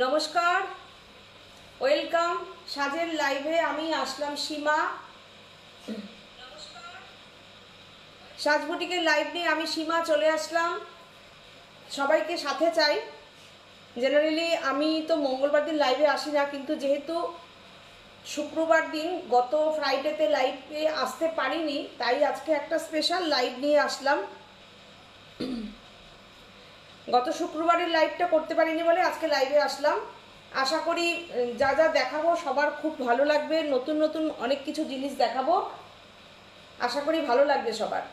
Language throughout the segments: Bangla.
নমস্কার, ওয়েলকাম সাজের লাইভে। আমি আসলাম সীমা। সাজ বুটিকের লাইভ নিয়ে আমি সীমা চলে আসলাম। সবাইকে সাথে চাই। জেনারেলি আমি তো মঙ্গলবার দিন লাইভে আসি না, কিন্তু যেহেতু শুক্রবার দিন গত ফ্রাইডেতে লাইভে আসতে পারিনি, তাই আজকে একটা স্পেশাল লাইভ নিয়ে আসলাম। গত শুক্রবারের লাইভটা করতে পারিনি বলে আজকে লাইভে আসলাম। আশা করি যা যা দেখাবো সবার খুব ভালো লাগবে। নতুন নতুন অনেক কিছু জিনিস দেখাবো, আশা করি ভালো লাগবে সবার।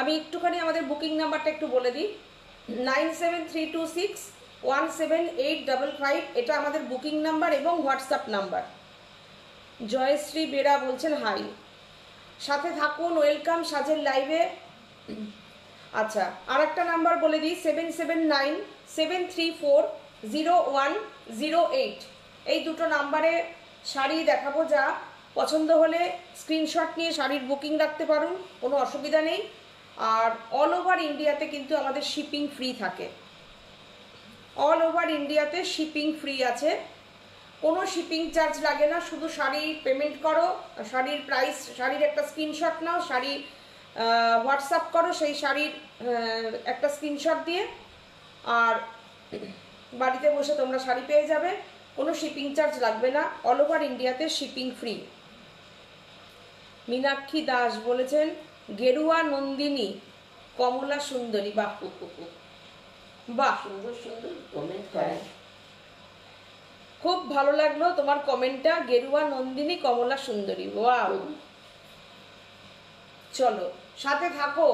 আমি একটুখানি আমাদের বুকিং নাম্বারটা একটু বলে দিই। 9732617855। এটা আমাদের বুকিং নাম্বার এবং হোয়াটসঅ্যাপ নাম্বার। জয়শ্রী বেরা বলছেন হাই, সাথে থাকুন, ওয়েলকাম সাজের লাইভে। আচ্ছা, আর একটা নাম্বার বলে দিই, 7797340108। এই দুটো নাম্বারে শাড়ি দেখাবো। যা পছন্দ হলে স্ক্রিনশট নিয়ে শাড়ির বুকিং রাখতে পারুন, কোনো অসুবিধা নেই। আর অল ওভার ইন্ডিয়াতে কিন্তু আমাদের শিপিং ফ্রি থাকে। অল ওভার ইন্ডিয়াতে শিপিং ফ্রি আছে, কোনো শিপিং চার্জ লাগে না। শুধু শাড়ি পেমেন্ট করো, শাড়ির প্রাইস, শাড়ির একটা স্ক্রিনশট নাও, শাড়ি হোয়াটসঅ্যাপ করো সেই শাড়ির একটা স্ক্রিনশট দিয়ে, আর বাড়িতে বসে তোমরা শাড়ি পেয়ে যাবে। কোনো শিপিং চার্জ লাগবে না। অল ওভার ইন্ডিয়াতে শিপিং ফ্রি। মীনাক্ষী দাস বলেছেন গেরুয়া নন্দিনী কমলা সুন্দরী। বাহ বাহ, সুন্দর সুন্দর কমেন্ট করে। খুব ভালো লাগলো তোমার কমেন্টটা, গেরুয়া নন্দিনী কমলা সুন্দরী। ওয়াও, চলো সাথে থাকো।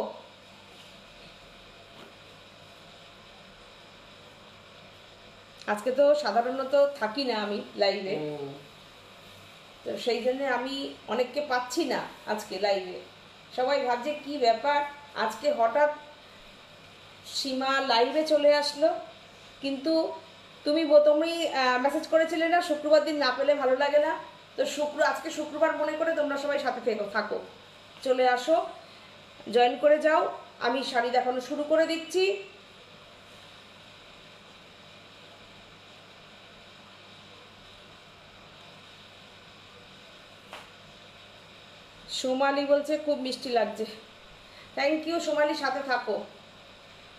আজকে তো সাধারণত থাকি না আমি লাইভে, তো সেই জন্য আমি অনেককে পাচ্ছি না আজকে লাইভে। সবাই ভাবছে কি ব্যাপার, আজকে হঠাৎ সীমা লাইভে চলে আসলো। কিন্তু তুমি মেসেজ করেছিলে না শুক্রবার দিন না পেলে ভালো লাগে না, তো আজকে শুক্রবার মনে করে তোমরা সবাই সাথে থাকো, চলে আসো, জয়েন করে যাও। আমি শাড়ি দেখানো শুরু করে দিচ্ছি। সোমালি বলছে খুব মিষ্টি লাগছে। থ্যাংক ইউ সোমালি, সাথে থাকো,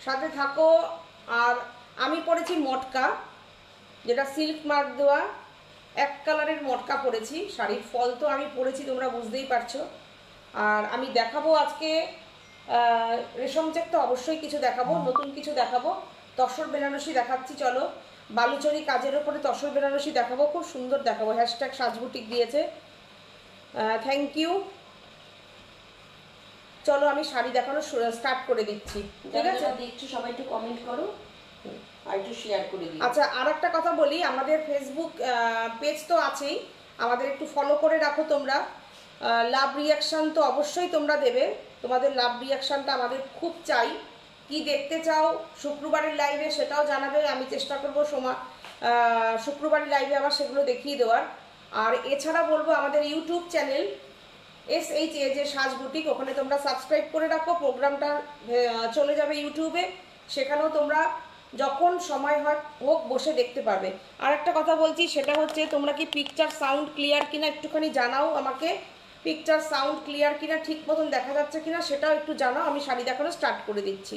সাথে থাকো। আর আমি পরেছি মটকা, যেটা সিল্ক মার্ক দেওয়া এক কালারের মটকা পরেছি। শাড়ির ফল তো আমি পরেছি, তোমরা বুঝতেই পারছো। আর আমি দেখাবো আজকে রেশম চেক তো অবশ্যই কিছু দেখাবো, নতুন কিছু দেখাবো। তসর বেনারসি দেখাচ্ছি, চলো। বালুচরি কাজের ওপরে তসর বেনারসি দেখাবো, খুব সুন্দর দেখাবো। হ্যাশট্যাগ সাজবুটিক দিয়েছে, থ্যাংক ইউ। চলো আমি শাড়ি দেখানো স্টার্ট করে দিচ্ছি, ঠিক আছে? দেখছো সবাই একটু কমেন্ট করো আর একটু শেয়ার করে দিও। আচ্ছা, আর একটা কথা বলি, আমাদের ফেসবুক পেজ তো আছেই, আমাদের একটু ফলো করে রাখো তোমরা। লাভ রিয়াকশান তো অবশ্যই তোমরা দেবে, তোমাদের লাভ রিয়াকশানটা আমাদের খুব চাই। কি দেখতে চাও শুক্রবারের লাইভে সেটাও জানাবে, আমি চেষ্টা করবো শুক্রবারের লাইভে আবার সেগুলো দেখিয়ে দেওয়ার। আর এছাড়া বলবো আমাদের ইউটিউব চ্যানেল SHA যে সাজ বুটিক, ওখানে তোমরা সাবস্ক্রাইব করে রাখো। প্রোগ্রামটা চলে যাবে ইউটিউবে, সেখানেও তোমরা যখন সময় হোক বসে দেখতে পারবে। আর একটা কথা বলছি, সেটা হচ্ছে তোমরা কি পিকচার সাউন্ড ক্লিয়ার কিনা একটুখানি জানাও আমাকে। পিকচার সাউন্ড ক্লিয়ার কিনা, ঠিক মতন দেখা যাচ্ছে কিনা সেটাও একটু জানাও। আমি শাড়ি দেখানো স্টার্ট করে দিচ্ছি।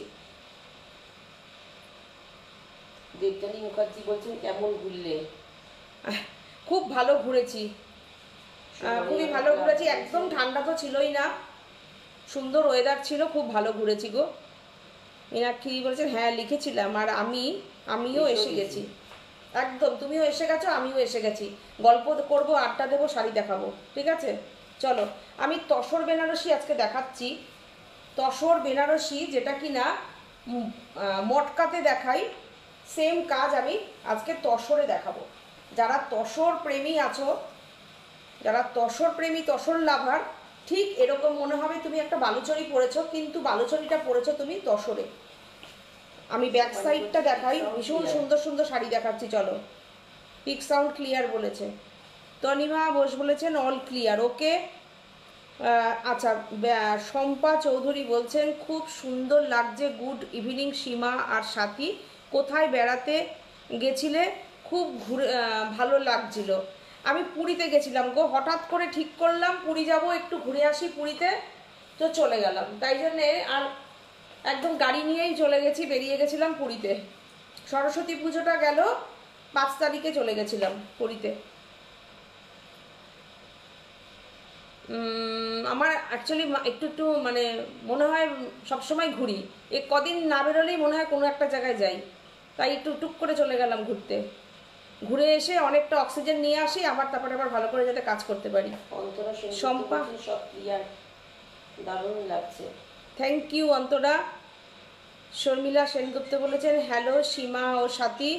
দেবযানী মুখার্জি বলছেন কেমন ঘুরলে? খুব ভালো ঘুরেছি, খুবই ভালো ঘুরেছি। একদম ঠান্ডা তো ছিলই না, সুন্দর ওয়েদার ছিল, খুব ভালো ঘুরেছি গো। মীনাক্ষী বলছেন হ্যাঁ লিখেছিলাম, আর আমিও এসে গেছি। একদম, তুমিও এসে গেছো, আমিও এসে গেছি। গল্প করব, আড্ডা দেবো, শাড়ি দেখাবো, ঠিক আছে? চলো, আমি তসর বেনারসি আজকে দেখাচ্ছি। তসর বেনারসি, যেটা কিনা মটকাতে দেখাই, সেম কাজ আমি আজকে তসরে দেখাবো। যারা তসর প্রেমী আছো, যারা তসর প্রেমী, তসর লাভার, ঠিক এরকম মনে হবে তুমি একটা বালুচরী পরেছো, কিন্তু বালুচরীটা পরেছো তুমি তসরে। আমি ব্যাক সাইডটা দেখাই, ভীষণ সুন্দর সুন্দর শাড়ি দেখাচ্ছি, চলো। পিক সাউন্ড ক্লিয়ার বলেছে, তনিমা বোস বলেছেন অল ক্লিয়ার, ওকে। আচ্ছা, শম্পা চৌধুরী বলছেন খুব সুন্দর লাগছে, গুড ইভিনিং সীমা আর সাথী, কোথায় বেড়াতে গেছিলে? খুব ঘুরে ভালো লাগছিল। আমি পুরীতে গেছিলাম গো, হঠাৎ করে ঠিক করলাম পুরী যাব, একটু ঘুরে আসি পুরীতে, তো চলে গেলাম, তাই জন্যে আর একদম গাড়ি নিয়েই চলে গেছি, বেরিয়ে গেছিলাম পুরীতে। সরস্বতী পুজোটা গেল 5 তারিখে চলে গেছিলাম পুরীতে। আমার অ্যাকচুয়ালি একটু একটু মানে মনে হয় সবসময় ঘুরি, এ কদিন না বেরোলেই মনে হয় কোনো একটা জায়গায় যাই, তাই একটু টুক করে চলে গেলাম ঘুরতে। ঘুরে এসে অনেকটা অক্সিজেন নিয়ে আসি, তারপরে আবার ভালো করে যাতে কাজ করতে পারি। শম্পা সব ক্লিয়ার, দারুণ লাগছে। Thank you Antara. শর্মিলা সেনগুপ্ত বলেছেন হ্যালো সীমা ও সাথী,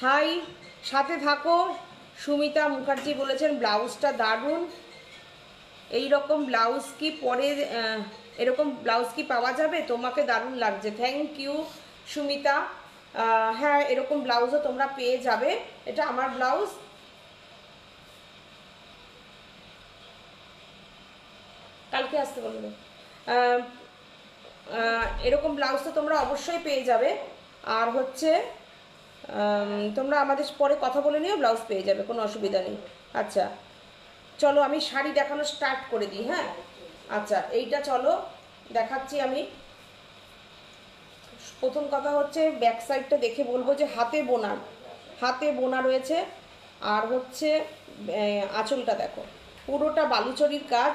হাই, সাথে থাকো। সুমিতা মুখার্জি বলেছেন ব্লাউজটা দারুণ, এই রকম ব্লাউজ কি পরে, এরকম ব্লাউজ কি পাওয়া যাবে? তোমাকে দারুণ লাগছে। Thank you Sumita. হ্যাঁ, এরকম ব্লাউজও তোমরা পেয়ে যাবে, এটা আমার ব্লাউজ। কালকে আসতে বলবে। এরকম ব্লাউজ তো তোমরা অবশ্যই পেয়ে যাবে, আর হচ্ছে তোমরা আমাদের পরে কথা বলে নিও, ব্লাউজ পেয়ে যাবে, কোনো অসুবিধা নেই। আচ্ছা চলো আমি শাড়ি দেখানো স্টার্ট করে দিই। হ্যাঁ, আচ্ছা এইটা চলো দেখাচ্ছি আমি। প্রথম কথা হচ্ছে ব্যাক সাইডটা দেখে বলবো যে হাতে বোনা রয়েছে, আর হচ্ছে আঁচলটা দেখো, পুরোটা বালুচরীর কাজ,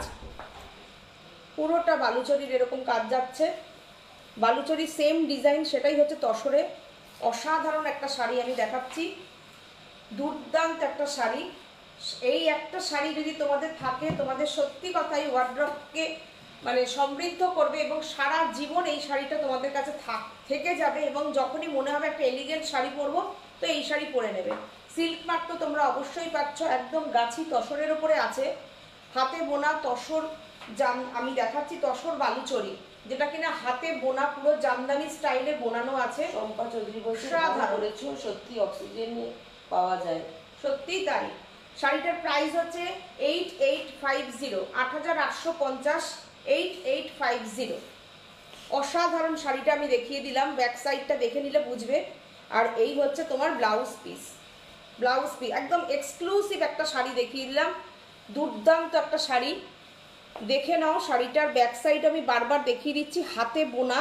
পুরোটা বালুচরীর এরকম কাজ যাচ্ছে, বালুচরী সেম ডিজাইন, সেটাই হচ্ছে তসরে। অসাধারণ একটা শাড়ি আমি দেখাচ্ছি, দুর্দান্ত একটা শাড়ি। এই একটা শাড়ি যদি তোমাদের থাকে, তোমাদের সত্যি কথাই ওয়ার্ড্রবকে মানে সমৃদ্ধ করবে, এবং সারা জীবন এই শাড়িটা তোমাদের কাছে থেকে যাবে, এবং যখনই মনে হবে একটা এলিগেন্ট শাড়ি পরবো, তো এই শাড়ি পরে নেবে। সিল্ক মার্ক তো তোমরা অবশ্যই পাচ্ছ, একদম গাছি তসরের ওপরে আছে, হাতে বোনা তসর আমি দেখাচ্ছি তসর বালুচরী, যেটা কিনা হাতে বোনা পুরো জামদানি স্টাইলে বোনানো আছে। শম্পা চৌধুরী বলছে বলেছো সত্যি অক্সিজেন পাওয়া যায়, সত্যিই তাই। শাড়িটার প্রাইস হচ্ছে 8850, 8850, 8850। অসাধারণ শাড়িটা আমি দেখিয়ে দিলাম, ব্যাক সাইডটা দেখে নিলে বুঝবে। আর এই হচ্ছে তোমার ব্লাউজ পিস, একদম এক্সক্লুসিভ একটা শাড়ি দেখিয়ে দিলাম, দুর্দান্ত একটা শাড়ি। দেখে নাও শাড়িটার ব্যাক সাইড আমি বারবার দেখিয়ে দিচ্ছি, হাতে বোনা,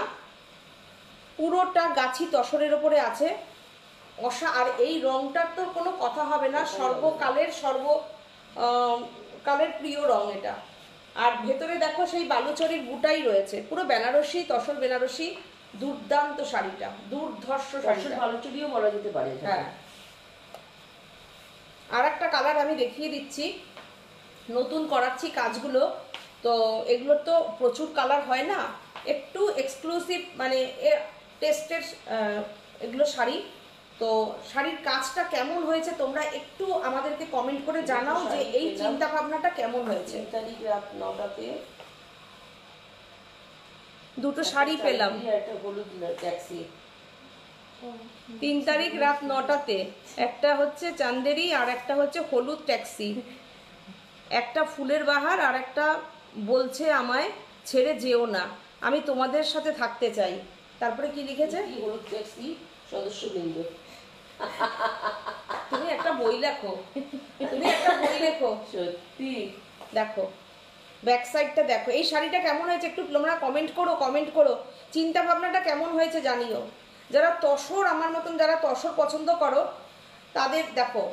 পুরোটা গাছি তসরের ওপরে আছে। আর এই রংটার তো কোনো কথা হবে না, সর্বকালের প্রিয় রং এটা। আর ভেতরে দেখো সেই বালুচরীর বুটাই রয়েছে, পুরো বেনারসি, তসর বেনারসি, দুর্দান্ত শাড়িটা, দুর্ধর্ষ শাড়িটা, বালুচরীও বলা যেতে পারে। হ্যাঁ। আর একটা কালার আমি দেখিয়ে দিচ্ছি, নতুন করাচ্ছি কাজগুলো, তো এগুলোর তো প্রচুর কালার হয় না, একটু এক্সক্লুসিভ মানে টেস্টের এগুলো শাড়ি। তো শাড়ির কাজটা কেমন হয়েছে তোমরা একটু আমাদেরকে কমেন্ট করে জানাও, যে এই চিন্তা ভাবনাটা কেমন হয়েছে। 3 তারিখ রাত 9টাতে দুটো শাড়ি পেলাম, একটা হলুদ ট্যাক্সি। 3 তারিখ রাত 9টাতে একটা হচ্ছে চান্দেরি আর একটা হচ্ছে হলুদ ট্যাক্সি, একটা ফুলের বাহার আর একটা বলছে আমায় ছেড়ে যেও না, আমি তোমাদের সাথে থাকতে চাই। তারপরে কি লিখেছে? হলুদ ট্যাক্সি সদস্যবৃন্দ। তুমি একটা বই লেখো, সত্যি দেখো ব্যাক সাইডটা দেখো। এই শাড়িটা কেমন হয়েছে একটু তোমরা কমেন্ট করো, চিন্তা ভাবনাটা কেমন হয়েছে জানিও। যারা তসর আমার মতন যারা তসর পছন্দ করো তাদের দেখো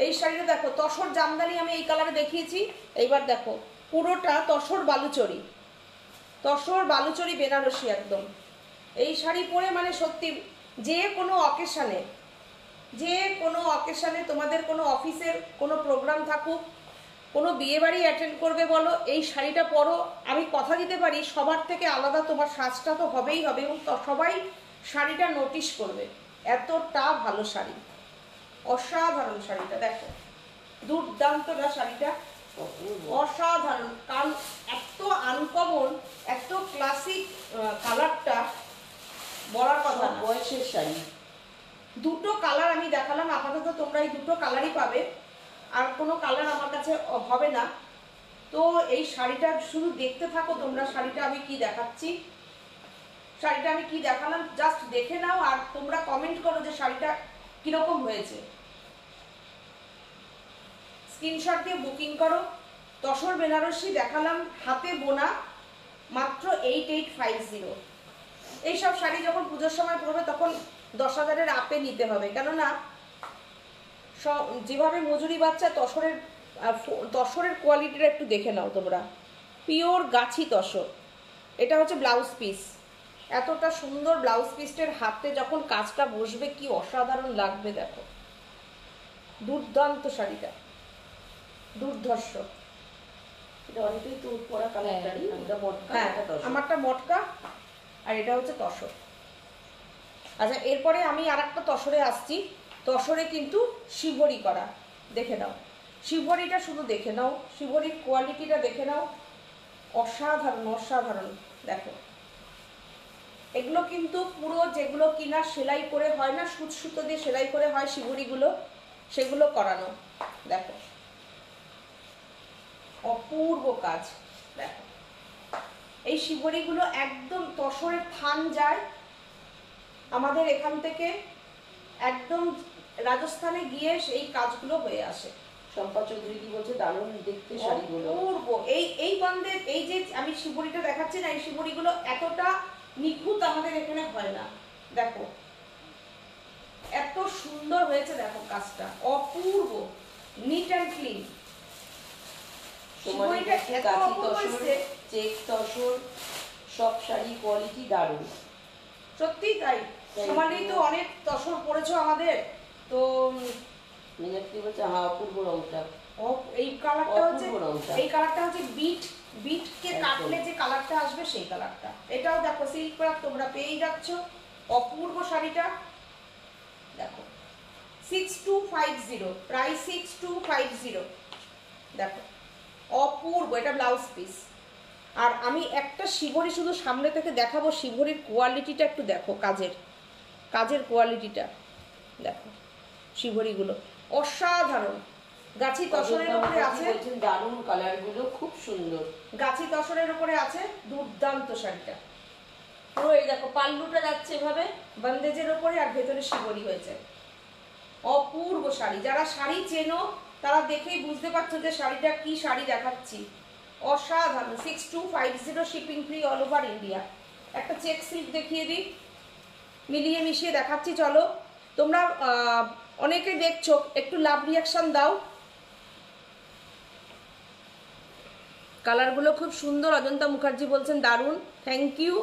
এই শাড়িটা দেখো, তসর জামদানি আমি এই কালারে দেখিয়েছি, এইবার দেখো পুরোটা তসর বালুচরী বেনারসি একদম। এই শাড়ি পরে মানে সত্যি যে কোনো অকেশানে তোমাদের কোনো অফিসের কোনো প্রোগ্রাম থাকুক, কোনো বিয়েবাড়ি অ্যাটেন্ড করবে বলো, এই শাড়িটা পরো, আমি কথা দিতে পারি সবার থেকে আলাদা তোমার সাজটা তো হবেই হবে, এবং সবাই শাড়িটা নোটিশ করবে, এতটা ভালো শাড়ি। অসাধারণ শাড়িটা দেখো, দুর্দান্ত না শাড়িটা, অসাধারণ। কারণ এত আনকমন, এত ক্লাসিক কালারটা বলার কথা না। বয়সের শাড়ি, দুটো কালার আমি দেখালাম, আপাতত তোমরা এই দুটো কালারই পাবে, আর কোনো কালার আমার কাছে হবে না। তো এই শাড়িটা শুধু দেখতে থাকো তোমরা, শাড়িটা আমি কি দেখাচ্ছি, শাড়িটা আমি কি দেখালাম জাস্ট দেখে নাও, আর তোমরা কমেন্ট করো যে শাড়িটা কিরকম হয়েছে। স্ক্রিনশট দিয়ে বুকিং করো। তসর বেনারসি দেখালাম, হাতে বোনা, মাত্র 8850। এইসব শাড়ি যখন পুজোর সময় পরবে তখন 10,000-এর আপে নিতে হবে, কেননা যেভাবে মজুরি বাচ্চা তসরের কোয়ালিটিটা একটু দেখে নাও তোমরা। পিওর গাছি তসর, এটা হচ্ছে ব্লাউজ পিস। এতটা সুন্দর ব্লাউজ পিসটার হাতে যখন কাজটা বসবে কি অসাধারণ লাগবে দেখো, দুর্দান্ত শাড়িটা, দুর্ধর্ষ। এটা অনেকটাই তো পরা কালারটারই, এটা মটকা, হ্যাঁ, এটা তসর। আমারটা মটকা আর এটা হচ্ছে তসর। আচ্ছা, এরপরে আমি আর একটা তসরে আসছি। তসরে কিন্তু শিবরি করা, দেখে নাও শিবরিটা, শুধু দেখে নাও শিবরির কোয়ালিটিটা দেখে নাও, অসাধারণ অসাধারণ। দেখো এগুলো কিন্তু পুরো যেগুলো কিনা সেলাই করে হয় না, সুতো দিয়ে সেলাই করে হয় শিবরিগুলো, সেগুলো করানো। দেখো অপূর্ব কাজ। দেখো এই শিবরিগুলো একদম তসরের থান যায় আমাদের এখান থেকে, একদম রাজস্থানে গিয়ে এই কাজগুলো হয়ে আসে। শম্পা চৌধুরী কি বলছে, দারুণ দেখতে শাড়িগুলো, অপূর্ব। এই বান্ধের এই যে আমি শিবরিটা দেখাচ্ছি না, এই শিবরিগুলো এতটা নিখুঁত আমাদের এখানে হয় না। দেখো এত সুন্দর হয়েছে, দেখো কাজটা অপূর্ব, নিট অ্যান্ড ক্লিন। শিবরিটা এত অপূর্ব হয়েছে, চেক তসর, সব শাড়ি কোয়ালিটি দারুণ, সত্যি তাই। সোমালি তো অনেক তসর পড়েছো আমাদের, তো মিনাক্ষী বলছে হ্যাঁ অপূর্ব রংটা, এই কালারটা হচ্ছে, অপূর্ব রংটা। এই কালারটা হচ্ছে বিটকে কাটলে যে কালারটা আসবে সেই কালারটা। এটাও দেখো সিল্ক ওয়ার্ক তোমরা পেয়েই যাচ্ছ, অপূর্ব শাড়িটা। দেখো 6250, প্রাইস 6250। দেখো অপূর্ব, এটা ব্লাউজ পিস। আর আমি একটা শিবরি শুধু সামনে থেকে দেখাবো, শিবরির কোয়ালিটিটা একটু দেখো, কাজের কোয়ালিটিটা দেখো, শিবরিগুলো অসাধারণ। গাছি তসরের উপরে আছে, দারুণ কালারগুলো খুব সুন্দর, গাছি তসরের উপরে আছে, দুর্দান্ত শাড়িটা। পুরো এই দেখো পাল্লুটা যাচ্ছে এভাবে বন্দেজের উপরে, আর ভেতরে শিবরি হয়েছে, অপূর্ব শাড়ি। যারা শাড়ি চেনো তারা দেখেই বুঝতে পারছো যে শাড়িটা কি শাড়ি দেখাচ্ছি, অসাধারণ। 6250, shipping free all over India. একটা চেক সিল্ক দেখিয়ে দিই, মিলিয়ে মিশিয়ে দেখাচ্ছি। চলো তোমরা অনেকে দেখছো, একটু লাভ রিয়াকশন দাও। কালারগুলো খুব সুন্দর। অজন্তা মুখার্জি বলছেন দারুণ, থ্যাংক ইউ।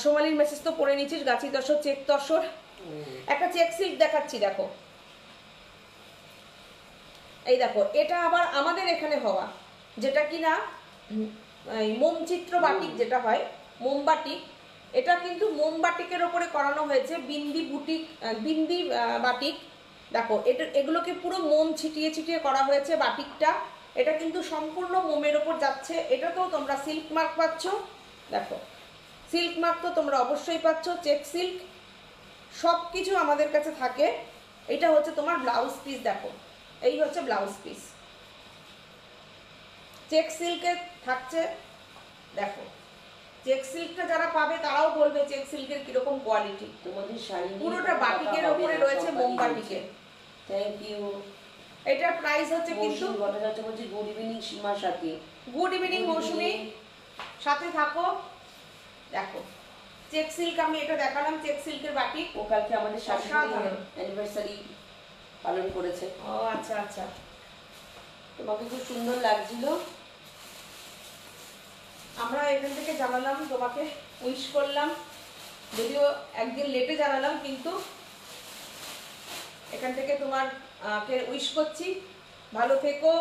সোমালির মেসেজ তো পড়ে নিচ্ছিস, গাছি তসর, চেক তসর। একটা চেক সিল্ক দেখাচ্ছি, দেখো এই দেখো, এটা আবার আমাদের এখানে হওয়া, যেটা কিনা মোমচিত্র বাটিক যেটা হয়, মোমবাটিক। এটা কিন্তু মোমবাটিকের ওপরে করানো হয়েছে বিন্দি বাটিক। দেখো এগুলোকে পুরো মোম ছিটিয়ে ছিটিয়ে করা হয়েছে বাটিকটা। এটা কিন্তু সম্পূর্ণ মোমের ওপর যাচ্ছে। এটাতেও তোমরা সিল্ক মার্ক পাচ্ছ, দেখো সিল্ক মার্ক তো তোমরা অবশ্যই পাচ্ছ। চেক সিল্ক সব কিছু আমাদের কাছে থাকে। এটা হচ্ছে তোমার ব্লাউজ পিস, দেখো এই হচ্ছে ব্লাউজ পিস, চেক সিল্কে থাকছে। দেখো চেক সিল্কটা যারা পাবে তারাও বলবে চেক সিল্কের কিরকম কোয়ালিটি। তোমাদের শাড়ি পুরোটা বাটিকের উপরে রয়েছে, মোম বাটিকে। Thank you. এটার প্রাইস হচ্ছে কিন্তু, বলছি গুড ইভিনিং সীমার সাথে, গুড ইভিনিং মৌসুমি, সাথে থাকো। দেখো চেক সিল্ক আমি এটা দেখালাম, চেক সিল্কের বাটিক। ও কালকে আমাদের অ্যানিভার্সারি পালন করেছে। ও আচ্ছা আচ্ছা, তোমাকে খুব সুন্দর লাগছিল। আমরা এখান থেকে জানালাম, তোমাকে উইশ করলাম, যদিও একদিন লেটে জানালাম, কিন্তু এখান থেকে তোমার উইশ করছি। ভালো থেকো,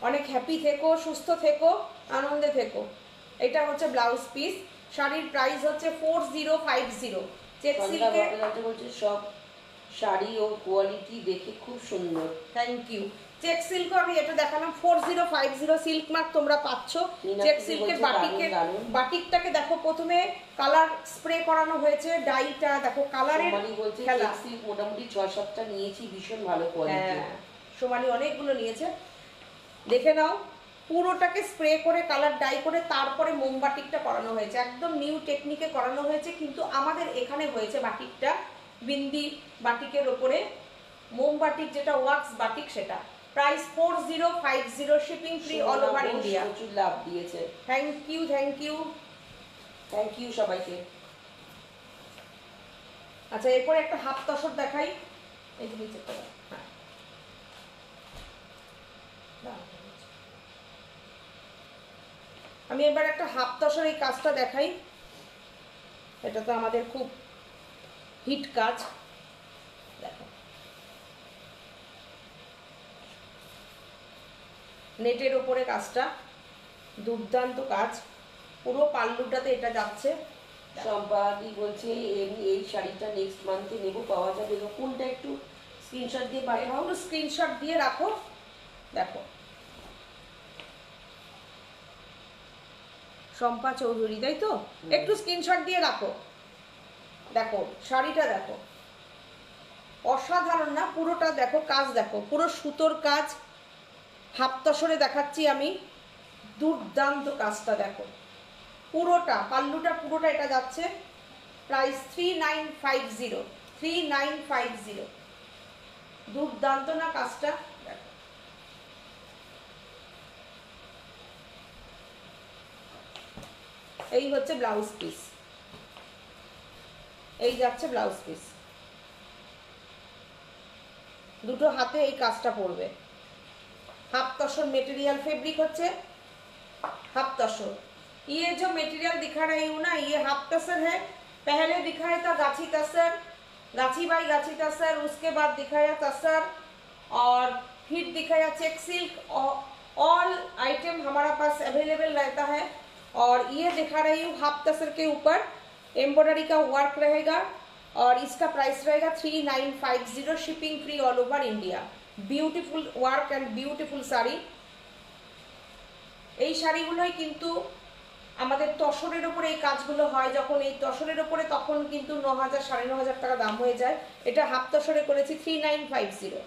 অনেক হ্যাপি থেকো, সুস্থ থেকো, আনন্দে থেকো। এটা হচ্ছে ব্লাউজ পিস। শাড়ির প্রাইস হচ্ছে 4050। চেক সিল্কে বলছে সব শাড়ি ও কোয়ালিটি দেখে খুব সুন্দর। Thank you. চেক সিল্ক আমি এটা দেখালাম 4050 সিল্ক মার্ক তোমরা পাচ্ছ। চেক সিল্কের বাটিকের বাটিকটাকে দেখো, প্রথমে কালার স্প্রে করানো হয়েছে, ডাইটা দেখো কালারের খেলা। চেক সিল্ক মোটামুটি 6-7টা নিয়েছি, ভীষণ ভালো কোয়ালিটি। সোমালি অনেকগুলো নিয়েছে, দেখে নাও। পুরোটাকে স্প্রে করে কালার ডাই করে তারপরে মোমবাটিকটা করানো হয়েছে, একদম নিউ টেকনিকে করানো হয়েছে। কিন্তু আমাদের এখানে হয়েছে বাটিকটা বিন্দি বাটিকের ওপরে মোমবাটিক, যেটা ওয়াক্স বাটিক, সেটা price 4050, shipping free all over India. প্রচুর লাভ দিয়েছে। Thank you, thank you, thank you সবাইকে। আচ্ছা, এরপরে একটা হাফ তসর দেখাই। এই যে নিচেরটা, হ্যাঁ, আমি এবার একটা হাফ তসর এই কাজটা দেখাই। এটা তো আমাদের খুব হিট কাজ। দেখো, নেটের ওপরে কাজটা দুর্দান্ত কাজ, পুরো পাল্লুটাতে এটা যাচ্ছে। সম্পাদি বলছে এই শাড়িটা নেক্সট মান্থে নেব, পাওয়া যাবে? কোনটা একটু স্ক্রিনশট দিয়ে পাঠাও। একটু স্ক্রিনশট দিয়ে রাখো। দেখো, শম্পা চৌধুরী, তাই তো? একটু স্ক্রিনশট দিয়ে রাখো। দেখো শাড়িটা দেখো, অসাধারণ না? পুরোটা দেখো, কাজ দেখো, পুরো সুতোর কাজ। হাফ তসরে দেখাচ্ছি আমি, দুর্দান্ত কাজটা দেখো, পুরোটা পাল্লুটা পুরোটা এটা যাচ্ছে। প্রাইস 3950, দুর্দান্ত না কাজটা? দেখো, এই হচ্ছে ব্লাউজ পিস, এই যাচ্ছে ব্লাউজ পিস। দুটো হাতে এই কাজটা পড়বে। हाफ तसर मटेरियल फैब्रिक होच्छे हाफ तसर। ये जो मटेरियल दिखा रही हूँ ना, ये हाफ तसर है। पहले दिखाया था गाछी तसर, गाछी बाई गाछी तसर, उसके बाद दिखाया तसर और फिर दिखाया चेक सिल्क। ऑल आइटम हमारा पास अवेलेबल रहता है। और ये दिखा रही हूँ हाफ तसर के ऊपर एम्ब्रॉयडरी का वर्क रहेगा और इसका प्राइस रहेगा 3950, shipping free all over India. Beautiful work and beautiful sari. এই শাড়িগুলোই কিন্তু আমাদের তসরের উপরে এই কাজগুলো হয়, যখন এই তসরের উপরে তখন কিন্তু 9000 9500 টাকা দাম হয়ে যায়। এটা হাফ তসরে করেছি 3950।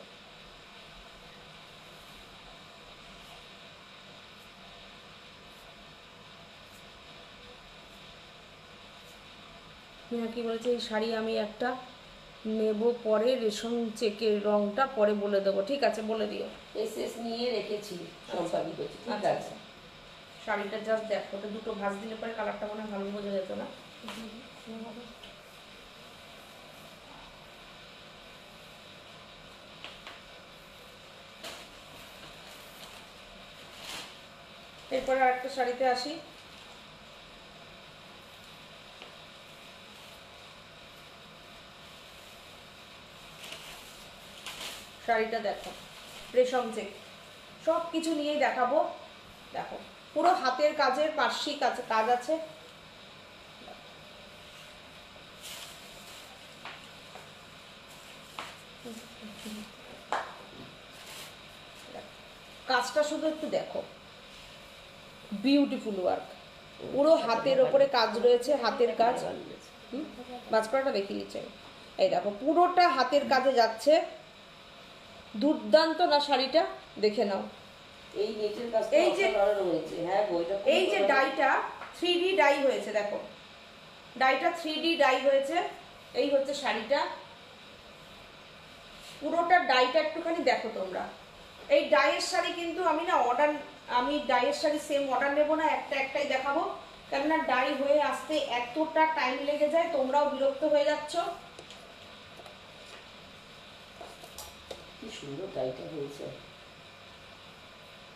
কি বলেছে, এই শাড়ি আমি একটা নেব পরে, রেশম চেকের রংটা পরে বলে দেবো। ঠিক আছে, বলে দিও। এসএস নিয়ে রেখেছি সম্পাদি করছি। ঠিক আছে, শাড়িটা জাস্ট দেখো, ওটা দুটো ভাঁজ দিলে পরে কালারটা মনে হয় ভালো বোঝা যেত না। এরপরে আর একটা শাড়িতে আসি। শাড়িটা দেখো, রেশম চেক, সব কিছু নিয়েই দেখাবো। দেখো, পুরো হাতের কাজের পার্শ্বিক কাজ আছে। কাজটা শুধু একটু দেখো, বিউটিফুল ওয়ার্ক, পুরো হাতের ওপরে কাজ রয়েছে, হাতের কাজ। বাজপাড়াটা দেখিয়ে দিচ্ছে, এই দেখো পুরোটা হাতের কাজে যাচ্ছে। দুর্দান্ত না শাড়িটা? দেখে নাও। এই নেটের কাজটা অসাধারণ হয়েছে। হ্যাঁ, বইটা এই যে ডাইটা 3D ডাই হয়েছে, দেখো ডাইটা 3D ডাই হয়েছে। এই হচ্ছে শাড়িটা, পুরোটা ডাইটা একটুখানি দেখো তোমরা। এই ডাইয়ের শাড়ি কিন্তু আমি ডাইয়ের শাড়ি সেম অর্ডার নেবো না, একটাই দেখাবো, কেননা ডাই হয়ে আসতে এতটা টাইম লেগে যায়, তোমরাও বিরক্ত হয়ে যাচ্ছ। কি সুন্দর ডাইটা হয়েছে।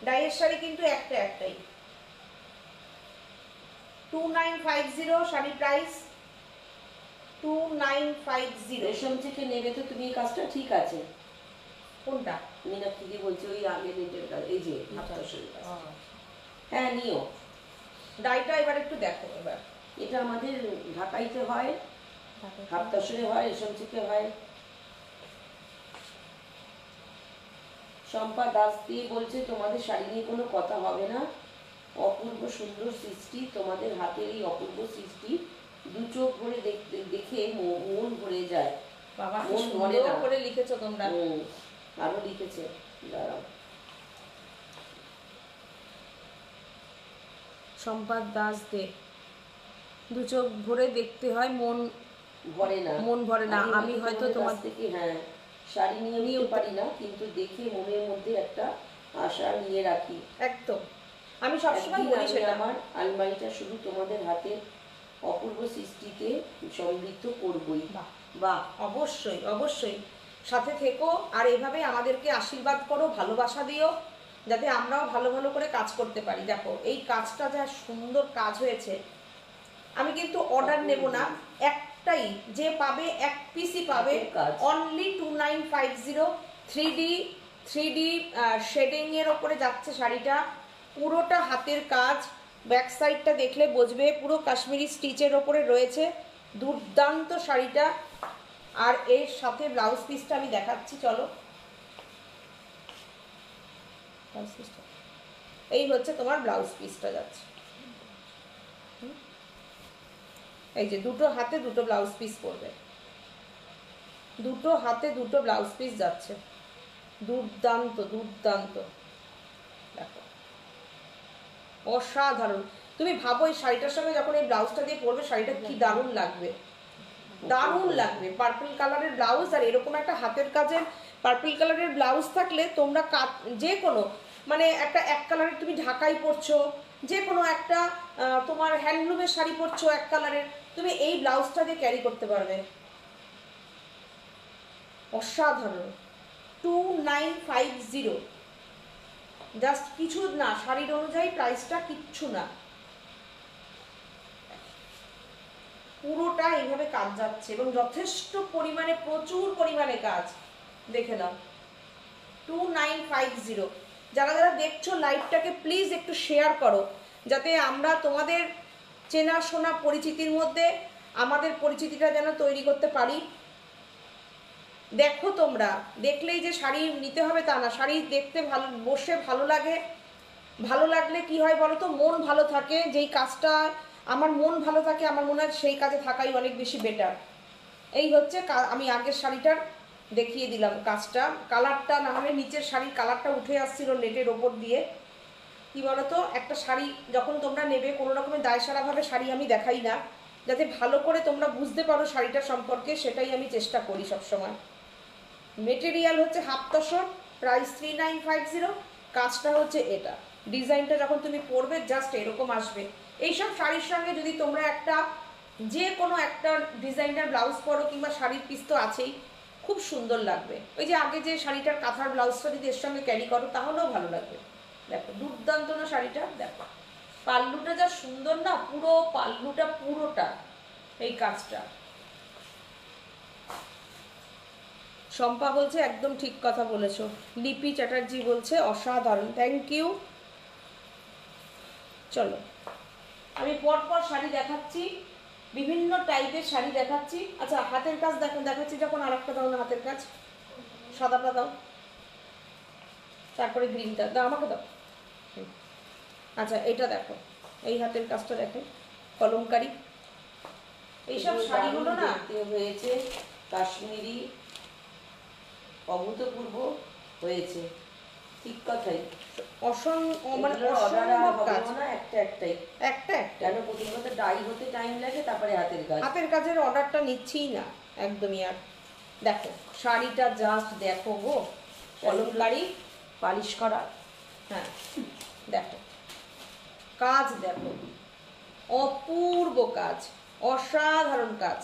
ডাইয়ের শাড়ি কিন্তু একটাই। 2950 শাড়ি প্রাইস 2950। রেশম থেকে নেবে তো তুমি এই কাজটা? ঠিক আছে। কোনটা? মীনাক্ষী দি বলছে ওই আগে নেটের কাজ, এই যে হাতটাসের কাজ। হ্যাঁ, নিও। ডাইটা এবার একটু দেখো। এবার এটা আমাদের ঢাকাইতে হয়, হাতটাসরে হয়, রেশম থেকে হয়। শম্পা দাস দিয়ে বলছে তোমাদের শাড়ি নিয়ে কোনো কথা হবে না, অপূর্ব সুন্দর সৃষ্টি, তোমাদের হাতের এই অপূর্ব সৃষ্টি দু চোখ ভরে দেখতে দেখে মন ভরে যায়। বাবা কি মন ভরে সুন্দর না। করে লিখেছো তোমরা। আরো লিখেছে, দাঁড়াও। সম্পাদ দাস দে, দু চোখ ভরে দেখতে হয়, মন ভরে না। মন ভরে না। আমি হয়তো তোমার থেকে হ্যাঁ শাড়ি নিয়ে উঠতে পারি না, কিন্তু দেখে মনের মধ্যে একটা আশা নিয়ে রাখি। একদম, আমি সবসময় একদিন বলি আমি সেটা। আমার আলমারিটা শুধু তোমাদের হাতের অপূর্ব সৃষ্টিতে সমৃদ্ধ করবই। বাহ বাহ, অবশ্যই অবশ্যই সাথে থেকো, আর এভাবে আমাদেরকে আশীর্বাদ করো, ভালোবাসা দিও, যাতে আমরাও ভালো ভালো করে কাজ করতে পারি। দেখো এই কাজটা যা সুন্দর কাজ হয়েছে। আমি কিন্তু অর্ডার নেব না, একটাই যে পাবে, এক পিসই পাবে, অনলি 2950। 3D শেডিং এর ওপরে যাচ্ছে শাড়িটা, পুরোটা হাতের কাজ। ব্যাক সাইডটা দেখলে বুঝবে, পুরো কাশ্মীরি স্টিচের ওপরে রয়েছে, দুর্দান্ত শাড়িটা। আর এর সাথে ব্লাউজ পিসটা আমি দেখাচ্ছি, চলো। এই হচ্ছে তোমার ব্লাউজ পিসটা যাচ্ছে, এই যে দুটো হাতে দুটো ব্লাউজ পিস পড়বে, দুটো হাতে দুটো ব্লাউজ পিস যাচ্ছে, দুর্দান্ত দুর্দান্ত। দেখো অসাধারণ। তুমি ভাবো এই শাড়িটার সঙ্গে যখন এই ব্লাউজটা দিয়ে পরবে, শাড়িটা কি দারুণ লাগবে, দারুণ লাগবে। পার্পল কালারের ব্লাউজ আর এরকম একটা হাতের কাজের পার্পল কালারের ব্লাউজ থাকলে তোমরা যে কোনো মানে একটা এক কালারের তুমি ঢাকাই পরছো, যে কোনো একটা তোমার হ্যান্ডলুমের শাড়ি পরছো এক কালারের, তুমি এই ব্লাউজটা দিয়ে ক্যারি করতে পারবে। অসাধারণ। 2950, জাস্ট কিছু না, শাড়ির অনুযায়ী প্রাইসটা কিচ্ছু না, পুরোটা এইভাবে কাজ যাচ্ছে এবং যথেষ্ট পরিমাণে, প্রচুর পরিমাণে কাজ। দেখে নাও 2950। যারা যারা দেখছো লাইভটাকে প্লিজ একটু শেয়ার করো, যাতে আমরা তোমাদের চেনাশোনা পরিচিতির মধ্যে আমাদের পরিচিতিটা যেন তৈরি করতে পারি। দেখো তোমরা দেখলেই যে শাড়ি নিতে হবে তা না, শাড়ি দেখতে ভালো, বসে ভালো লাগে, ভালো লাগলে কি হয় বলো তো, মন ভালো থাকে। যেই কাজটা আমার মন ভালো থাকে, আমার মনে হয় সেই কাজে থাকাই অনেক বেশি বেটার। এই হচ্ছে আমি আগের শাড়িটার দেখিয়ে দিলাম কাজটা, কালারটা না হলে নিচের শাড়ির কালারটা উঠে আসছিল নেটের ওপর দিয়ে। কি বলতো, একটা শাড়ি যখন তোমরা নেবে, কোনো রকমের দায়সারাভাবে শাড়ি আমি দেখাই না, যাতে ভালো করে তোমরা বুঝতে পারো শাড়িটা সম্পর্কে, সেটাই আমি চেষ্টা করি সবসময়। মেটেরিয়াল হচ্ছে হাফ তসর, প্রাইস 3950, কাজটা হচ্ছে এটা। ডিজাইনটা যখন তুমি পরবে জাস্ট এরকম আসবে। এইসব শাড়ির সঙ্গে যদি তোমরা একটা যে কোনো একটা ডিজাইনার ব্লাউজ পরো কিংবা শাড়ির পিস তো আছেই, খুব সুন্দর লাগবে। ওই যে আগে যে শাড়িটার কাঁথার ব্লাউজটা যদি এর সঙ্গে ক্যারি করো তাহলেও ভালো লাগবে। দেখো দুর্দান্ত না শাড়িটা, দেখো পাল্লুটা যা সুন্দর না, পুরো পাল্লুটা পুরোটা এই কাজটা। শম্পা বলছে একদম ঠিক কথা বলেছো। লিপি চ্যাটার্জি বলছে অসাধারণ, থ্যাংক ইউ। চলো আমি পরপর শাড়ি দেখাচ্ছি, বিভিন্ন টাইপের শাড়ি দেখাচ্ছি। আচ্ছা হাতের কাজ দেখাচ্ছি যখন, আর একটা দাও না হাতের কাজ, সাদাটা দাও, তারপরে গ্রিনটা দাও, আমাকে দাও। আচ্ছা এটা দেখো, এই হাতের কাজটা দেখো, কলমকারি। এইসব শাড়িগুলো না হয়েছে কাশ্মীরি, অভূতপূর্ব হয়েছে, ঠিক কথাই। কেন প্রথমত ডাই হতে টাইম লাগে, তারপরে হাতের কাজের অর্ডারটা নিচ্ছিই না একদমই। আর দেখো শাড়িটা জাস্ট দেখো গো, কলমকারি পালিশ করা, হ্যাঁ দেখো কাজ, দেখো অপূর্ব কাজ, অসাধারণ কাজ,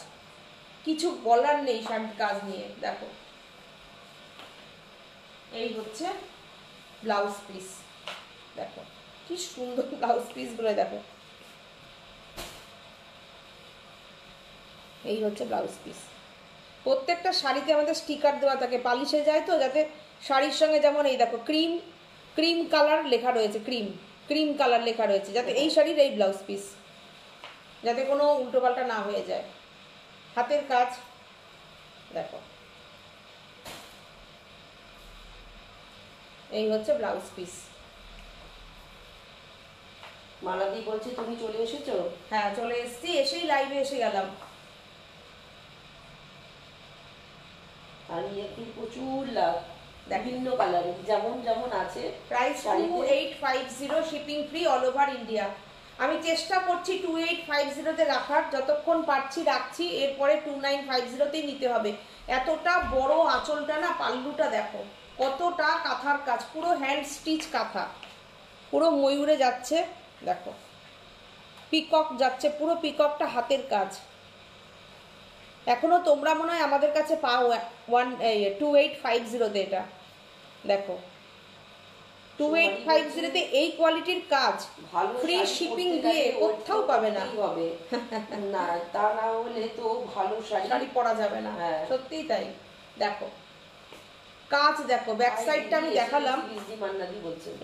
কিছু বলার নেই শাড়ির কাজ নিয়ে। দেখো এই হচ্ছে ব্লাউজ পিস, দেখো কি সুন্দর ব্লাউজ পিস গুলো, দেখো এই হচ্ছে ব্লাউজ পিস। প্রত্যেকটা শাড়িতে আমাদের স্টিকার দেওয়া থাকে, পালিশে যায় তো, যাতে শাড়ির সঙ্গে, যেমন এই দেখো ক্রিম কালার লেখা রয়েছে, ক্রিম কালার লেখা রয়েছে, যাতে এই শাড়ির এই ব্লাউজ পিস, যাতে কোনো উল্টোপাল্টা না হয়ে যায়। হাতের কাজ দেখো, এই হচ্ছে ব্লাউজ পিস। মালাদি বলছে তুমি চলে এসেছো? হ্যাঁ চলে এসেছি, এসেই লাইভে এসে গেলাম। আর একটু প্রচুর লাভ বিভিন্ন কালারের যেমন যেমন আছে। Price 2850, shipping free all over India. আমি চেষ্টা করছি 2850-তে রাখার, যতক্ষণ পারছি রাখছি, এরপরে 2950-তেই নিতে হবে। এতটা বড় আঁচলটা না, পাল্লুটা দেখো কতটা কাঁথার কাজ, পুরো হ্যান্ড স্টিচ কাঁথা, পুরো ময়ূরে যাচ্ছে দেখো, পিকক যাচ্ছে, পুরো পিককটা হাতের কাজ। এখনো তোমরা মনে হয় আমাদের কাছে পাও 2850-তে, এটা দেখো 2850-তে এই কোয়ালিটির কাজ ভালো ফ্রি শিপিং দিয়ে কোথাও পাবে না। না তা না হলে তো ভালো শাড়ি পরা যাবে না। সত্যিই তাই। দেখো কাজ দেখো, ব্যাক সাইডটা আমি দেখালাম।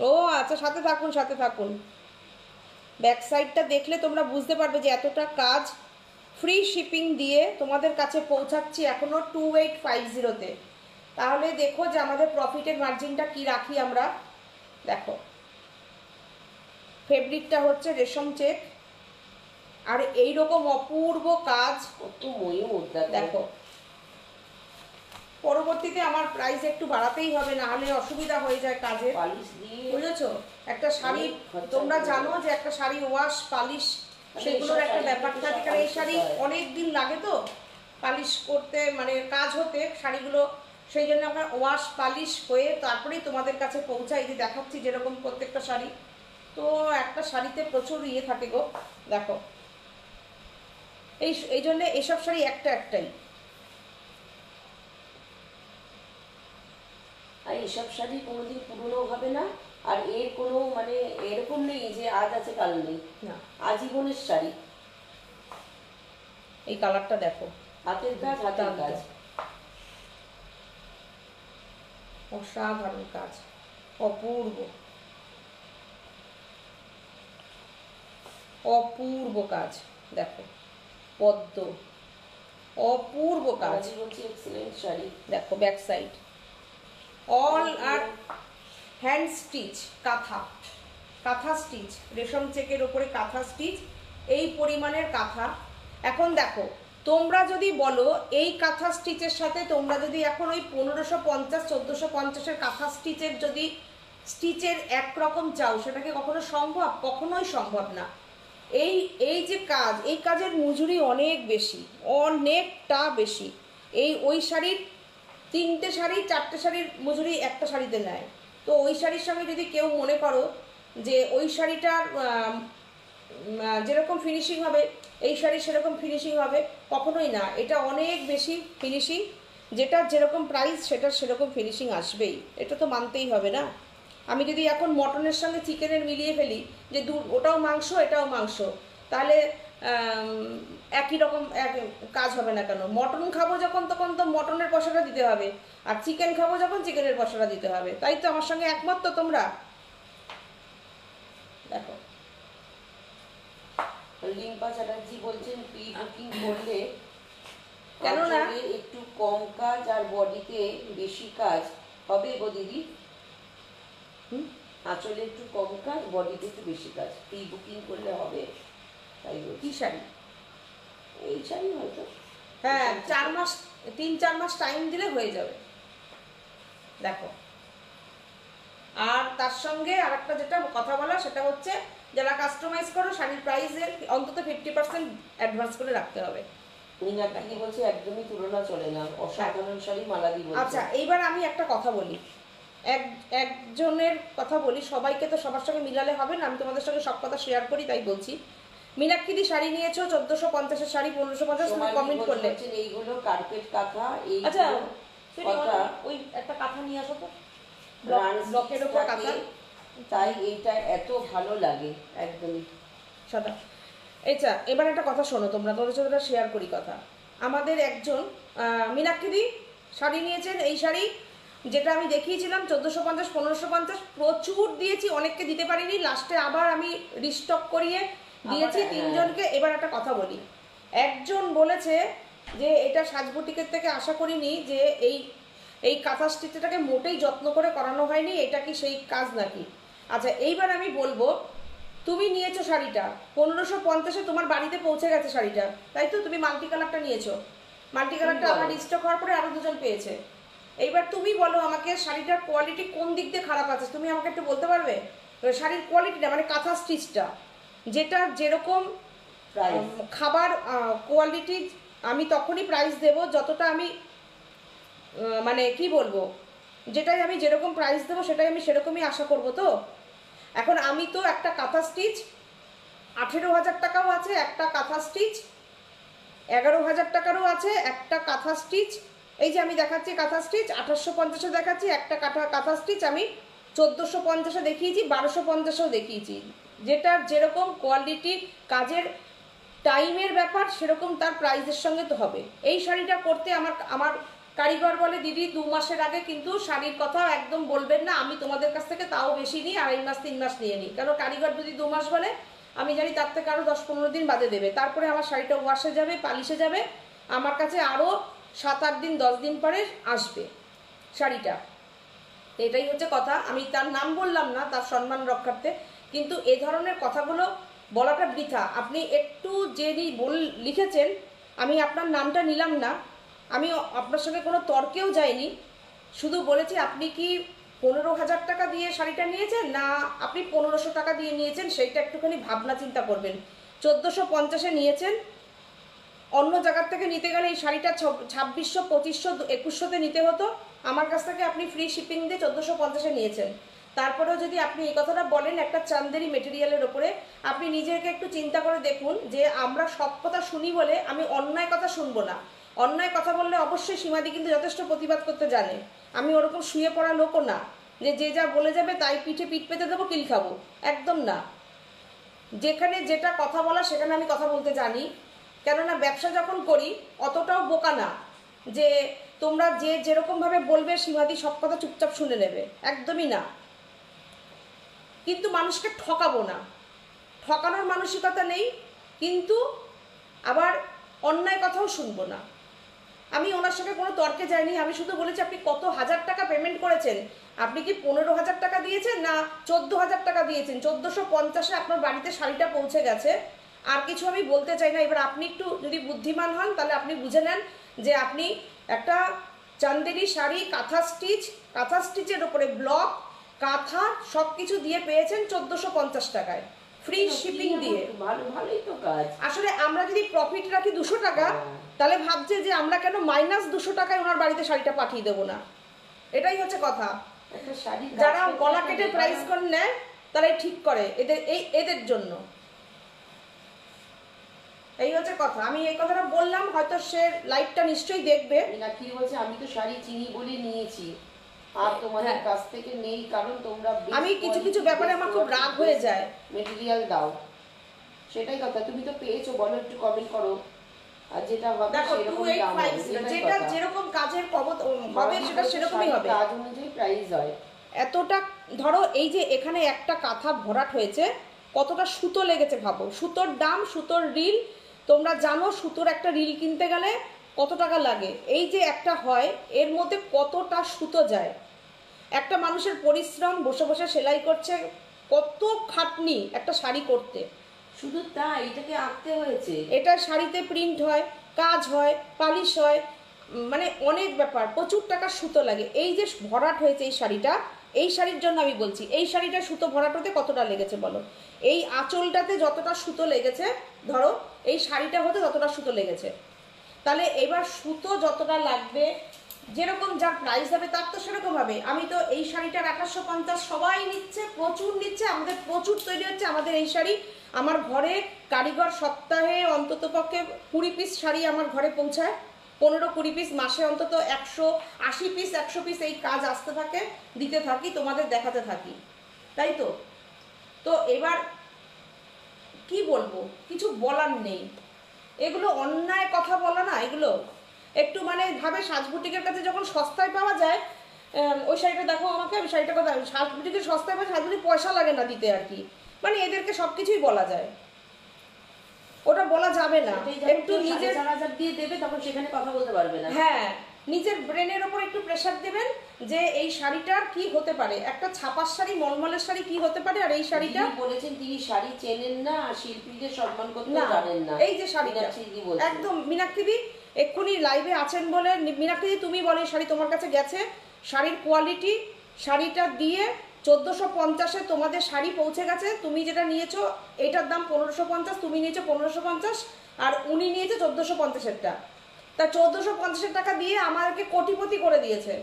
ও আচ্ছা, সাথে থাকুন সাথে থাকুন। ব্যাক সাইডটা দেখলে তোমরা বুঝতে পারবে যে এতটা কাজ ফ্রি শিপিং দিয়ে তোমাদের কাছে পৌঁছাচ্ছি এখনো 2850-তে। তাহলে দেখো যে আমাদের প্রফিটের মার্জিনটা কি রাখি আমরা। দেখো ফেব্রিকটা হচ্ছে রেশম চেক, আর এইরকম অপূর্ব কাজ, কত ময়ূর দেখো। পরবর্তীতে আমার প্রাইস একটু বাড়াতেই হবে, না হলে অসুবিধা হয়ে যায় কাজে, বুঝেছো? একটা শাড়ি তোমরা জানো যে একটা শাড়ি ওয়াশ পালিশ সেগুলোর একটা ব্যাপার থাকে, কারণ এই শাড়ি অনেক দিন লাগে তো পালিশ করতে, মানে কাজ হতে শাড়িগুলো, সেই জন্য আমরা ওয়াশ পালিশ হয়ে তারপরেই তোমাদের কাছে পৌঁছাই। যে দেখাচ্ছি যেরকম প্রত্যেকটা শাড়ি, তো একটা শাড়িতে প্রচুর ইয়ে থাকে গো। দেখো এই জন্য এইসব শাড়ি একটাই। আর এইসব শাড়ি কোনোদিন পুরনো হবে না, আর এর কোনো মানে এরকম নেই যে আজ আছে কাল নেই, না আজীবনের শাড়ি। এই কালারটা দেখো, হাতের কাজ, হাতের কাজ, অসাধারণ কাজ, অপূর্ব অপূর্ব কাজ। দেখো পদ্ম, অপূর্ব কাজ, এক্সেলেন্ট শাড়ি। দেখো ব্যাক সাইড অল আর হ্যান্ড স্টিচ, কাঁথা স্টিচ, রেশম চেকের ওপরে কাঁথা স্টিচ, এই পরিমাণের কাঁথা। এখন দেখো তোমরা যদি বলো এই কাঁথা স্টিচের সাথে তোমরা যদি এখন ওই 1550-1450-এর কাঁথা স্টিচের যদি স্টিচের একরকম চাও, সেটাকে কখনো সম্ভব? কখনোই সম্ভব না। এই যে কাজ, এই কাজের মজুরি অনেক বেশি, অনেকটা বেশি। ওই শাড়ির 3টে শাড়ি 4টে শাড়ির মজুরি একটা শাড়িতে নেয়। তো ওই শাড়ির সঙ্গে যদি কেউ মনে করো যে ওই শাড়িটার যেরকম ফিনিশিং হবে এই শাড়ি সেরকম ফিনিশিং হবে, কখনোই না। এটা অনেক বেশি ফিনিশিং, যেটা যেরকম প্রাইস সেটার সেরকম ফিনিশিং আসবেই, এটা তো মানতেই হবে না। আমি যদি এখন মটনের সঙ্গে চিকেনের মিলিয়ে ফেলি যে ওটাও মাংস এটাও মাংস, তাহলে একই রকম কাজ হবে না কেন? মটন খাবো যখন তখন তো মটনের পয়সাটা দিতে হবে, আর চিকেন খাবো যখন চিকেনের পয়সাটা দিতে হবে। তাই তো আমার সঙ্গে একমত তো তোমরা? দেখো লিম্পা চ্যাটার্জি বলছেন প্রি বুকিং করলে কেননা একটু কম কাজ আর বডিতে বেশি কাজ হবে গো দিদি। আঁচলে একটু কম কাজ, বডিতে একটু বেশি কাজ, প্রি বুকিং করলে হবে। তাই কি শাড়ি? এই শাড়ি হয়তো হ্যাঁ 3-4 মাস টাইম দিলে হয়ে যাবে। দেখো আর তার সঙ্গে আরেকটা যেটা কথা বলা সেটা হচ্ছে, যারা কাস্টমাইজ করো শাড়ির প্রাইসের অন্তত 50% অ্যাডভান্স করে রাখতে হবে। মিনাক্ষী বলছে একদমই তুলনা চলে না, অসাধারণ শাড়ি মালাদি বলছে। আচ্ছা এইবার আমি একটা কথা বলি, একজনের কথা বলি, সবাইকে তো সবার সঙ্গে মিলালে হবে না। আমি তোমাদের সঙ্গে সব কথা শেয়ার করি তাই বলছি। মীনাক্ষী শাড়ি নিয়েছো 1450-এর শাড়ি 1550, তুমি কমেন্ট করলে এইগুলো কার্পেট কাঁথা। এই আচ্ছা কথা ওই একটা কাঁথা নিয়ে আসো তো, ব্লকের উপর কাঁথা, তাই এইটা এত ভালো লাগে একদমই সাদা। আচ্ছা এবার একটা কথা শোনো, তোমাদের সাথে শেয়ার করি কথা। আমাদের একজন মীনাক্ষী শাড়ি নিয়েছেন, এই শাড়ি যেটা আমি দেখিয়েছিলাম 1450 1550, প্রচুর দিয়েছি, অনেককে দিতে পারিনি, লাস্টে আবার আমি রিস্টক করিয়ে দিয়েছি 3জনকে। এবার একটা কথা বলি, একজন বলেছে যে এটা সাজবুটিকের থেকে আশা করিনি যে এই কাঁথা স্টিচটাকে মোটেই যত্ন করে করানো হয়নি। এটা কি সেই কাজ নাকি? আচ্ছা, এইবার আমি বলবো, তুমি নিয়েছো শাড়িটা 1550-এ, তোমার বাড়িতে পৌঁছে গেছে শাড়িটা, তাই তো? তুমি মাল্টি কালারটা নিয়েছো, মাল্টি কালারটা আমার স্টক হওয়ার পরে আরো দুজন পেয়েছে। এইবার তুমি বলো আমাকে শাড়িটার কোয়ালিটি কোন দিক দিয়ে খারাপ আছে, তুমি আমাকে একটু বলতে পারবে? শাড়ির কোয়ালিটিটা মানে কাঁথা স্টিচটা, যেটা যেরকম খাবার কোয়ালিটি, আমি তখনই প্রাইস দেব যতটা আমি মানে কি বলবো, যেটাই আমি যেরকম প্রাইস দেবো সেটাই আমি সেরকমই আশা করব। তো এখন আমি তো একটা কাঁথা স্টিচ 18,000 টাকাও আছে, একটা কাঁথা স্টিচ 11,000 টাকারও আছে, একটা কাঁথা স্টিচ এই যে আমি দেখাচ্ছি কাঁথা স্টিচ 1850-এ দেখাচ্ছি, একটা কাঁথা স্টিচ আমি 1450-এ দেখিয়েছি, 1250-এও দেখিয়েছি। যেটার যেরকম কোয়ালিটি, কাজের টাইমের ব্যাপার, সেরকম তার প্রাইসের সঙ্গে তো হবে। এই শাড়িটা করতে আমার কারিগর বলে, দিদি 2 মাসের আগে কিন্তু শাড়ির কথা একদম বলবেন না, আমি তোমাদের কাছ থেকে তাও বেশি নিই, 2.5 মাস 3 মাস নিয়ে নিই। কারণ কারিগর যদি 2 মাস বলে, আমি জানি তার থেকে আরও 10-15 দিন বাদে দেবে, তারপরে আমার শাড়িটা ওয়াশে যাবে, পালিশে যাবে, আমার কাছে আরও 7-8 দিন 10 দিন পরে আসবে শাড়িটা। এটাই হচ্ছে কথা। আমি তার নাম বললাম না তার সম্মান রক্ষার্থে, কিন্তু এ ধরনের কথাগুলো বলাটা বৃথা। আপনি একটু যিনি লিখেছেন, আমি আপনার নামটা নিলাম না, আমি আপনার সঙ্গে কোনো তর্কেও যাইনি, শুধু বলেছি আপনি কি 15,000 টাকা দিয়ে শাড়িটা নিয়েছেন না আপনি 1500 টাকা দিয়ে নিয়েছেন, সেইটা একটুখানি ভাবনা চিন্তা করবেন। 1450-এ নিয়েছেন, অন্য জায়গার থেকে নিতে গেলে এই শাড়িটা 2600, 2500, 2100-তে নিতে হতো, আমার কাছ থেকে আপনি ফ্রি শিপিং দিয়ে 1450-এ নিয়েছেন। তারপরেও যদি আপনি এই কথাটা বলেন একটা চান্দেরি মেটেরিয়ালের ওপরে, আপনি নিজেকে একটু চিন্তা করে দেখুন যে আমরা সব কথা শুনি বলে আমি অন্যায় কথা শুনবো না। অন্যায় কথা বললে অবশ্যই সীমাদি কিন্তু যথেষ্ট প্রতিবাদ করতে জানে। আমি ওরকম শুয়ে পড়া লোকও না যে যে যা বলে যাবে তাই পিঠে পিঠ পেতে দেবো, কিল খাবো, একদম না। যেখানে যেটা কথা বলা সেখানে আমি কথা বলতে জানি, কেননা ব্যবসা যখন করি অতটাও বোকা না যে তোমরা যে যেরকমভাবে বলবে সীমাদি সব কথা চুপচাপ শুনে নেবে, একদমই না। কিন্তু মানুষকে ঠকাবো না, ঠকানোর মানসিকতা নেই, কিন্তু আবার অন্যায় কথাও শুনবো না। আমি ওনার সঙ্গে কোনো তর্কে যাইনি, আমি শুধু বলেছি আপনি কত হাজার টাকা পেমেন্ট করেছেন, আপনি কি 15,000 টাকা দিয়েছেন না 14,000 টাকা দিয়েছেন? 1450-এ আপনার বাড়িতে শাড়িটা পৌঁছে গেছে, আর কিছু আমি বলতে চাই না। এবার আপনি একটু যদি বুদ্ধিমান হন তাহলে আপনি বুঝে নেন যে আপনি একটা চান্দেরি শাড়ি কাঁথা স্টিচের ওপরে ব্লক কাঁথা সব কিছু দিয়ে পেয়েছেন 1450 টাকায়, ফ্রি শিপিং দিয়ে। ভালোই তো কাজ। আসলে আমরা যদি প্রফিট রাখি 200 টাকা, তাহলে ভাবছে যে আমরা কেন -200 টাকায় ওনার বাড়িতে শাড়িটা পাঠিয়ে দেবো না। এটাই হচ্ছে কথা। যারা গলা কেটে প্রাইস করে নেয় তারাই ঠিক করে, এদের জন্য। এই হচ্ছে কথা। আমি এই কথাটা বললাম, হয়তো সে লাইভটা নিশ্চয়ই দেখবে। না কি বলছে, আমি তো শাড়ি চিনি বলে নিয়েছি, আর তোমাদের কাছ থেকে নেই কারণ তোমরা আমি কিছু ব্যাপারে আমার খুব রাগ হয়ে যায়, মেটেরিয়াল দাও, সেটাই কথা। তুমি তো পেয়েছো, বলো একটু কমেন্ট করো, আর যেটা হবে দেখো 285 যেটা যেরকম কাজের হবে সেটা সেরকমই হবে, কাজ অনুযায়ী প্রাইস হয়। এতটা ধরো এই যে এখানে একটা কাঁথা ভরাট হয়েছে, কতটা সুতো লেগেছে ভাবো, সুতোর দাম, সুতোর রিল, তোমরা জানো সুতোর একটা রিল কিনতে গেলে কত টাকা লাগে। এই যে একটা হয় এর মধ্যে কতটা সুতো যায়, একটা মানুষের পরিশ্রম, বসে বসে সেলাই করছে, কত খাটনি একটা শাড়ি করতে। শুধু তাই, এটাকে আঁকতে হয়েছে, এটা শাড়িতে প্রিন্ট হয়, কাজ হয়, পালিশ হয়, মানে অনেক ব্যাপার, প্রচুর টাকার সুতো লাগে। এই যে ভরাট হয়েছে এই শাড়িটা, এই শাড়ির জন্য আমি বলছি, এই শাড়িটা সুতো ভরাট হতে কতটা লেগেছে বলো। এই আঁচলটাতে যতটা সুতো লেগেছে, ধরো এই শাড়িটা হতে ততটা সুতো লেগেছে, তাহলে এবার সুতো যতটা লাগবে, যেরকম যার প্রাইস হবে তার তো সেরকম হবে। আমি তো এই শাড়িটার 2850 সবাই নিচ্ছে, প্রচুর নিচ্ছে, আমাদের প্রচুর তৈরি হচ্ছে আমাদের এই শাড়ি। আমার ঘরে কারিগর সপ্তাহে অন্তত পক্ষে 20 পিস শাড়ি আমার ঘরে পৌঁছায়, 15-20 পিস, মাসে অন্তত 180 পিস 100 পিস এই কাজ আসতে থাকে, দিতে থাকি, তোমাদের দেখাতে থাকি, তাই তো। তো এবার কি বলবো, কিছু বলার নেই, এগুলো অন্যায় কথা বলা না, এগুলো একটু মানে ভাবে সাজবুটিকের কাছে যখন সস্তায় পাওয়া যায়, ওই শাড়িটা দেখো আমাকে, আমি শাড়িটা কথা, সাজবুটিকের সস্তায় পাওয়া, সাজবুটিক পয়সা লাগে না দিতে আর কি, মানে এদেরকে সব কিছুই বলা যায়, ওটা বলা যাবে না। একটু নিজে 4,500 দিয়ে দেবে, তখন সেখানে কথা বলতে পারবে না। হ্যাঁ, নিজের ব্রেনের ওপর একটু প্রেশার দেবেন যে এই শাড়িটার কি হতে পারে, একটা ছাপার শাড়ি মলমলের শাড়ি কি হতে পারে, আর এই শাড়িটা বলেছেন তিনি শাড়ি চেনেন না আর শিল্পীদের সম্মান করতে না জানেন না। এই যে শাড়িটা একদম মীনাক্ষী এক্ষুনি লাইভে আছেন বলে, মীনাক্ষী তুমি বলো এই শাড়ি তোমার কাছে গেছে, শাড়ির কোয়ালিটি, শাড়িটা দিয়ে 1450-এ তোমাদের শাড়ি পৌঁছে গেছে, তুমি যেটা নিয়েছো এটার দাম 1550, তুমি নিয়েছো 1550 আর উনি নিয়েছে 1450-এরটা, তা 1450 টাকা দিয়ে আমাদেরকে কোটিপতি করে দিয়েছে,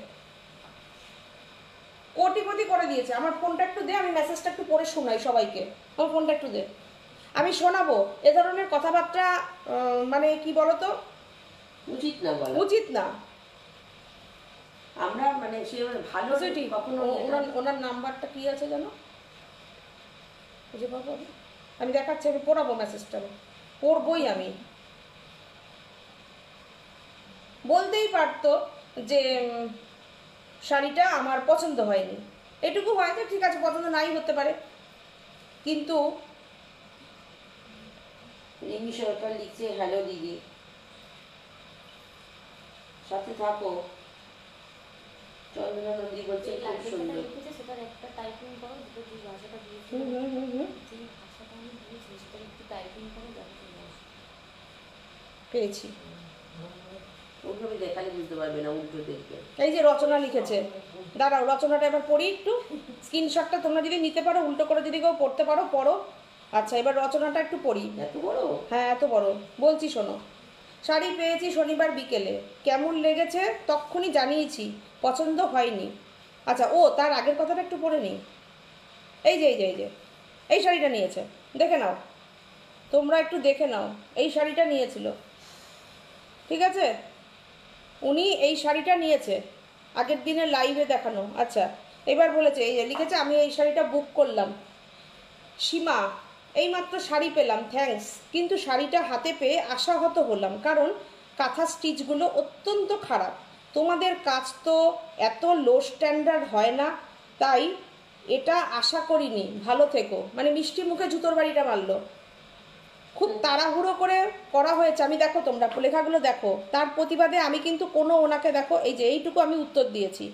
কোটিপতি করে দিয়েছে। আমার ফোনটা একটু দে, আমি মেসেজটা একটু পড়ে শোনাই সবাইকে, আমার ফোনটা একটু দে, আমি শোনাবো। এ ধরনের কথাবার্তা মানে কি বলতো উচিত না, বলা উচিত না। আমরা মানে সে ভালো কখনো ওনার নাম্বারটা কি আছে জানো, আমি দেখাচ্ছি, আমি পড়াবো মেসেজটা, পড়বই। আমি বলতেই পারতো যে শাড়িটা আমার পছন্দ হয়নি, এটুকু হয়তো ঠিক আছে, পছন্দ নাই হতে পারে, কিন্তু রিমি সরকার লিখছে হ্যালো দিদি, সাথে থাকো। চন্দনা নন্দী বলছে খুব সুন্দর। সেটার একটা টাইপিং করো, যেটা যে ভাষাটা দিয়েছি, যে ভাষাটা আমি দিয়েছি সেটা একটু টাইপিং করো, দেখো পেয়েছি। ওইভাবে দেখালে বুঝতে পারবে না, উল্টো দেখবে। এই যে রচনা লিখেছে, দাঁড়াও রচনাটা এবার পড়ি একটু, স্ক্রিনশটটা তোমরা যদি নিতে পারো, উল্টো করে যদি কেউ পড়তে পারো পড়ো। আচ্ছা এবার রচনাটা একটু পড়ি। এত বড়? হ্যাঁ এত বড়, বলছি শোনো। শাড়ি পেয়েছি শনিবার বিকেলে, কেমন লেগেছে তক্ষুনি জানিয়েছি, পছন্দ হয়নি। আচ্ছা ও তার আগের কথাটা একটু পড়ে নিই। এই যে এই শাড়িটা নিয়েছে, দেখে নাও তোমরা, একটু দেখে নাও, এই শাড়িটা নিয়েছিল, ঠিক আছে, উনি এই শাড়িটা নিয়েছে, আগের দিনের লাইভে দেখানো। আচ্ছা এবার বলেছে, এই যে লিখেছে, আমি এই শাড়িটা বুক করলাম, সীমা এইমাত্র শাড়ি পেলাম, থ্যাঙ্কস, কিন্তু শাড়িটা হাতে পেয়ে আশাহত হলাম, কারণ কাঁথা স্টিচগুলো অত্যন্ত খারাপ, তোমাদের কাজ তো এত লো স্ট্যান্ডার্ড হয় না, তাই এটা আশা করিনি, ভালো থেকো। মানে মিষ্টি মুখে জুতোর বাড়িটা মারলো, খুব তাড়াহুড়ো করে করা হয়েছে। আমি দেখো তোমরা লেখাগুলো দেখো, তার প্রতিবাদে আমি কিন্তু কোনো ওনাকে দেখো এই যে এইটুকু আমি উত্তর দিয়েছি,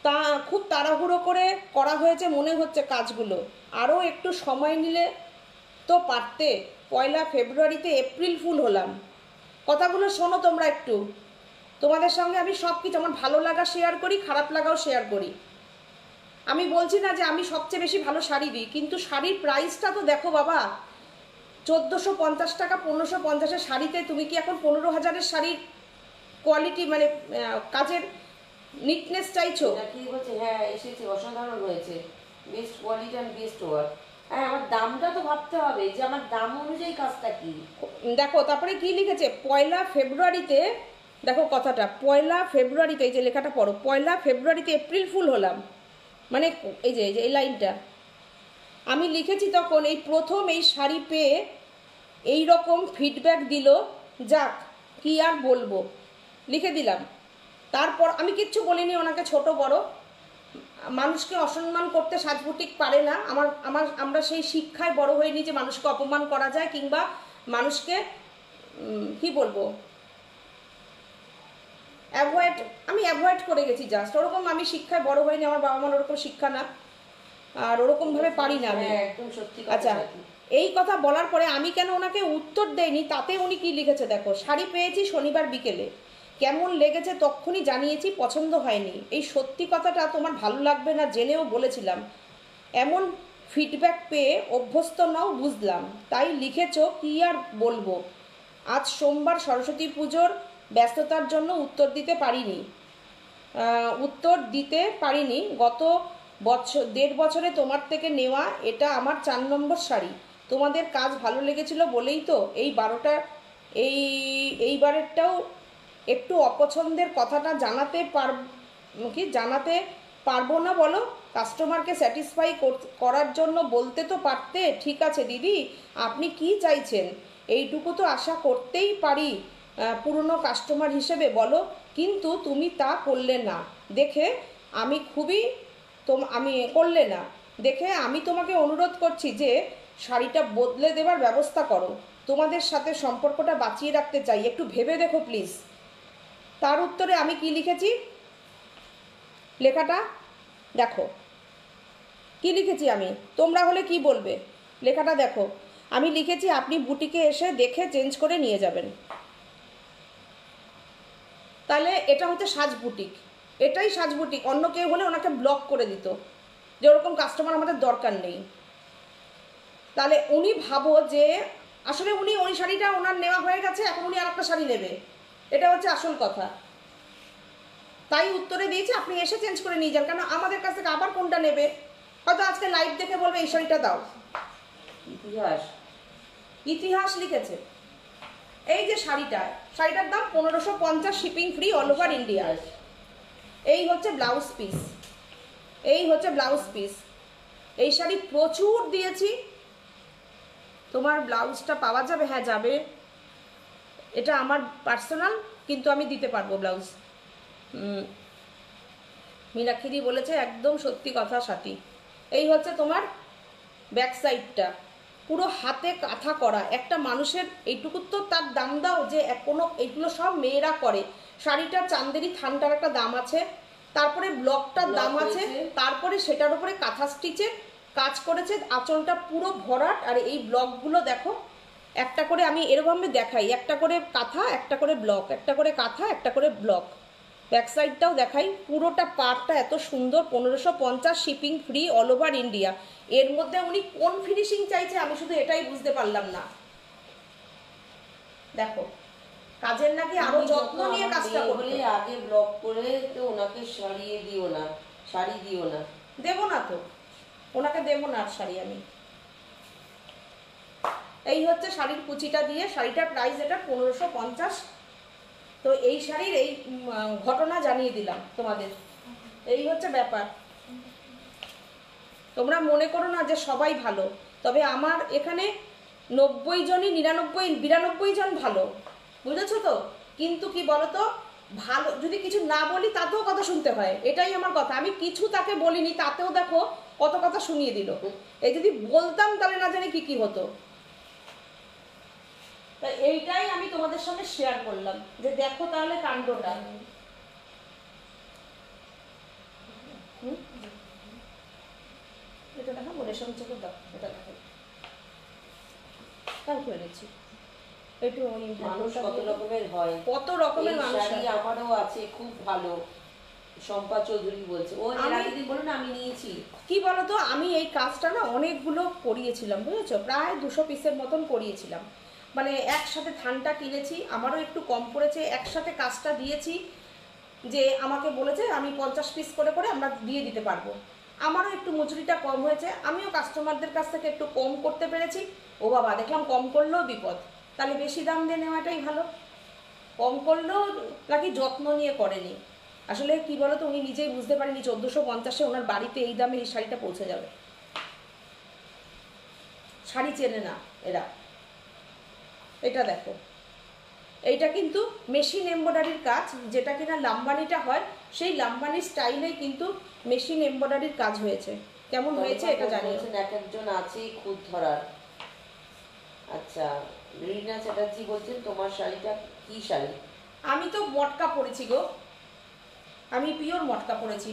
তা খুব তাড়াহুড়ো করে করা হয়েছে মনে হচ্ছে কাজগুলো, আরও একটু সময় নিলে তো পারতে, 1 ফেব্রুয়ারিতে এপ্রিল ফুল হলাম। কথাগুলো শোনো তোমরা একটু, তোমাদের সঙ্গে আমি সব কিছু আমার ভালো লাগা শেয়ার করি, খারাপ লাগাও শেয়ার করি। আমি বলছি না যে আমি সবচেয়ে বেশি ভালো শাড়ি দিই, কিন্তু শাড়ির প্রাইসটা তো দেখো বাবা, 1450 টাকা, 1550-এর শাড়িতে তুমি কি এখন 15,000-এর শাড়ির কোয়ালিটি মানে কাজের নিটনেস চাইছো? কি বলছে, হ্যাঁ এসেছে, অসাধারণ হয়েছে, best quality and best work. হ্যাঁ আমার দামটা তো ভাবতে হবে যে আমার দাম অনুযায়ী কাজটা কি। দেখো তারপরে কি লিখেছে, 1 ফেব্রুয়ারিতে, দেখো কথাটা, 1 ফেব্রুয়ারিতে, এই যে লেখাটা পড়ো, 1 ফেব্রুয়ারিতে এপ্রিল ফুল হলাম, মানে এই যে এই লাইনটা আমি লিখেছি তখন, এই প্রথম এই শাড়ি পেয়ে এই রকম ফিডব্যাক দিল, যাক কি আর বলবো, লিখে দিলাম। তারপর আমি কিচ্ছু বলিনি ওনাকে ছোট বড়, মানুষকে অসম্মান করতে সাজবুটিক পারে না, আমরা সেই শিক্ষায় বড় হইনি যে মানুষকে অপমান করা যায়, কিংবা মানুষকে কি বলবো অ্যাভয়েড করে গেছি জাস্ট, ওরকম আমি শিক্ষায় বড় হইনি, আমার বাবা মার ওরকম শিক্ষা না, আর ওরকমভাবে পারি না আমি। আচ্ছা এই কথা বলার পরে আমি কেন ওনাকে উত্তর দেইনি, তাতে উনি কি লিখেছে দেখো, শাড়ি পেয়েছি শনিবার বিকেলে, কেমন লেগেছে তক্ষুনি জানিয়েছি, পছন্দ হয়নি। এই সত্যি কথাটা তোমার ভালো লাগবে না জেনেও বলেছিলাম, এমন ফিডব্যাক পেয়ে অভ্যস্ত নাও বুঝলাম, তাই লিখেছো, কি আর বলবো, আজ সোমবার সরস্বতী পুজোর ব্যস্ততার জন্য উত্তর দিতে পারিনি। গত 1.5 বছরে তোমার থেকে নেওয়া এটা আমার 4 নম্বর শাড়ি, তোমাদের কাজ ভালো লেগেছিল বলেই তো এইবারেরটাও একটু অপছন্দের কথাটা জানাতে পারবো না বলো, কাস্টমারকে স্যাটিসফাই করার জন্য বলতে তো পারতে, ঠিক আছে দিদি আপনি কি চাইছেন, এইটুকু তো আশা করতেই পারি পুরনো কাস্টমার হিসেবে বলো, কিন্তু তুমি তা করলে না দেখে আমি তোমাকে অনুরোধ করছি যে শাড়িটা বদলে দেবার ব্যবস্থা করো, তোমাদের সাথে সম্পর্কটা বাঁচিয়ে রাখতে চাই, একটু ভেবে দেখো প্লিজ। তার উত্তরে আমি কি লিখেছি, লেখাটা দেখো কি লিখেছি আমি, তোমরা হলে কি বলবে, লেখাটা দেখো। আমি লিখেছি আপনি বুটিকে এসে দেখে চেঞ্জ করে নিয়ে যাবেন। তাহলে এটা হচ্ছে সাজ বুটিক, এটাই সাজ বুটিক। অন্য কেউ হলে ওনাকে ব্লক করে দিত যে ওরকম কাস্টমার আমাদের দরকার নেই। তাহলে উনি ভাবো যে আসলে উনি ওই শাড়িটা ওনার নেওয়া হয়ে গেছে, এখন উনি আর একটা শাড়ি নেবে, এটা হচ্ছে আসল কথা। তাই উত্তরে দিয়েছি আপনি এসে চেঞ্জ করে নিয়ে যান, কারণ আমাদের কাছ থেকে আবার কোনটা নেবে, হয়তো আজকে লাইভ দেখে বলবে এই শাড়িটা দাও। ইতিহাস লিখেছে। এই যে শাড়িটার দাম 1550, shipping free, all over India. এই হচ্ছে ব্লাউজ পিস, এই হচ্ছে ব্লাউজ পিস। এই শাড়ি প্রচুর দিয়েছি। তোমার ব্লাউজটা পাওয়া যাবে? হ্যাঁ যাবে, এটা আমার পার্সোনাল, কিন্তু আমি দিতে পারবো ব্লাউজ। মীনাক্ষী বলেছে একদম সত্যি কথা সাথী। এই হচ্ছে তোমার ব্যাক সাইডটা, পুরো হাতে কাঁথা করা। একটা মানুষের এইটুকু তো তার দাম দাও, যে কোনো এইগুলো সব মেয়েরা করে। শাড়িটা চান্দেরি থানটার একটা দাম আছে, তারপরে ব্লকটার দাম আছে, তারপরে সেটার উপরে কাঁথা স্টিচের কাজ করেছে, আঁচলটা পুরো ভরাট। আর এই ব্লকগুলো দেখো, একটা করে আমি এরকমভাবে দেখাই, একটা করে কাঁথা, একটা করে ব্লক, একটা করে কাঁথা, একটা করে ব্লক। ব্যাক সাইডটাও দেখাই, পুরোটা পার্টটা এত সুন্দর। 1550, shipping free, all over India. এর মধ্যে উনি কোন ফিনিশিং চাইছে আমি শুধু এটাই বুঝতে পারলাম না। দেখো কাজের নাকি আরো যত্ন নিয়ে কাজটা করলে। আগে ব্লক করে তো ওনাকে সারিয়ে দিও না, শাড়ি দিও না। দেবো না তো, ওনাকে দেবো না আর শাড়ি আমি। এই হচ্ছে শাড়ির কুচিটা দিয়ে, শাড়িটার প্রাইস এটা 1550। তো এই শাড়ির এই ঘটনা জানিয়ে দিলাম তোমাদের। এই হচ্ছে ব্যাপার। তোমরা মনে করো না যে সবাই ভালো, তবে আমার এখানে 90 জনই 92 জন ভালো, বুঝেছো তো? কিন্তু কি বলতো, ভালো যদি কিছু না বলি তাতেও কথা শুনতে হয়, এটাই আমার কথা। আমি কিছু তাকে বলিনি, তাতেও দেখো কত কথা শুনিয়ে দিল। এই যদি বলতাম তাহলে না জানি কি কি হতো। তাই এইটাই আমি তোমাদের সঙ্গে শেয়ার করলাম, যে দেখো তাহলে কাণ্ডটা। এটা দেখাবো, রেশম চেকের দাও, এটা দেখো তাও করে নিচ্ছি। একটু ওই মানুষ কত রকমের হয়, কত রকমের মানুষ। আমারও আছে খুব ভালো, শম্পা চৌধুরী বলছে, ও দিদি বলো না আমি নিয়েছি। কি বলতো, আমি এই কাজটা না অনেকগুলো করিয়েছিলাম, বুঝেছো, প্রায় 200 পিসের মতন করিয়েছিলাম। মানে একসাথে থানটা কিনেছি, আমারও একটু কম পড়েছে, একসাথে কাজটা দিয়েছি। যে আমাকে বলেছে আমি 50 পিস করে করে আমরা দিয়ে দিতে পারবো। আমারও একটু মজুরিটা কম হয়েছে, আমিও কাস্টমারদের কাছ থেকে একটু কম করতে পেরেছি। ও বাবা, দেখলাম কম করলেও বিপদ, তাহলে বেশি দাম দিয়ে নেওয়াটাই ভালো। কম করলেও নাকি যত্ন নিয়ে করেনি। আসলে কি বলতো, উনি নিজেই বুঝতে পারেনি 1450-এ ওনার বাড়িতে এই দামে এই শাড়িটা পৌঁছে যাবে। শাড়ি চেনে না এরা। এটা দেখো, এইটা কিন্তু মেশিন এমব্রয়ডারির কাজ, যেটা কিনা লাম্বানিটা হয়, সেই লাম্বানি স্টাইলেই কিন্তু মেশিন এমব্রয়ডারির কাজ হয়েছে। কেমন হয়েছে এটা জানিও। এক একজন আছে খুদ ধরার। আচ্ছা, রিনা চ্যাটার্জি বলছেন তোমার শাড়িটা কি শাড়ি? আমি তো মটকা পরেছি গো, আমি পিওর মটকা পরেছি।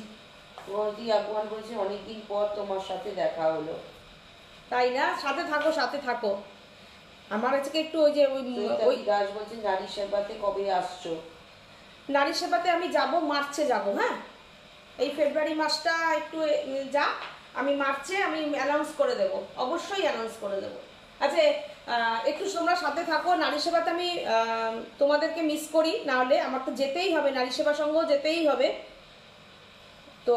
গৌরী আগওয়ান বলছে অনেকদিন পর তোমার সাথে দেখা হলো। তাই না? সাথে থাকো, সাথে থাকো। আমার আজকে একটু ওই যে ওই দাস বলছেন নারী সেবাতে কবে আসছো? নারী সেবাতে আমি যাব, মার্চে যাব। হ্যাঁ, এই ফেব্রুয়ারি মাসটা একটু যা, আমি মার্চে আমি অ্যানাউন্স করে দেব, অবশ্যই অ্যানাউন্স করে দেব। আচ্ছা, একটু তোমরা সাথে থাকো। নারী সেবাতে আমি তোমাদেরকে মিস করি, না হলে আমার তো যেতেই হবে, নারী সেবা সঙ্গেও যেতেই হবে। তো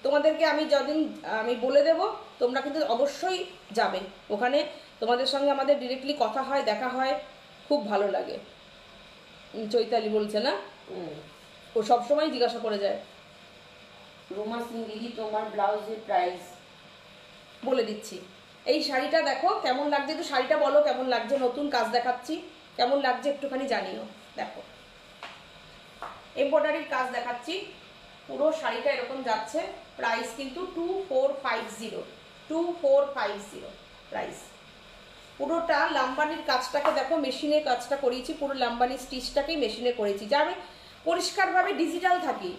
তোমাদেরকে আমি যদিন আমি বলে দেব, তোমরা কিন্তু অবশ্যই যাবে ওখানে। তোমাদের সঙ্গে আমাদের ডিরেক্টলি কথা হয়, দেখা হয়, খুব ভালো লাগে। চৈতালি বলছে না, ও সবসময় জিজ্ঞাসা করে যায়। রুমা সিং দিদি তোমার ব্লাউজের প্রাইস বলে দিচ্ছি। এই শাড়িটা দেখো কেমন লাগছে, একটু শাড়িটা বলো কেমন লাগছে, নতুন কাজ দেখাচ্ছি, কেমন লাগছে একটুখানি জানিও। দেখো এমব্রয়ডারির কাজ দেখাচ্ছি, পুরো শাড়িটা এরকম যাচ্ছে। প্রাইস কিন্তু 2450 প্রাইস। পুরোটা লাম্বানির কাজটাকে দেখো, মেশিনের কাজটা করিয়েছি, পুরো লাম্বানি স্টিচটাকেই মেশিনে করেছি। যাবে পরিষ্কারভাবে ডিজিটাল থাকি,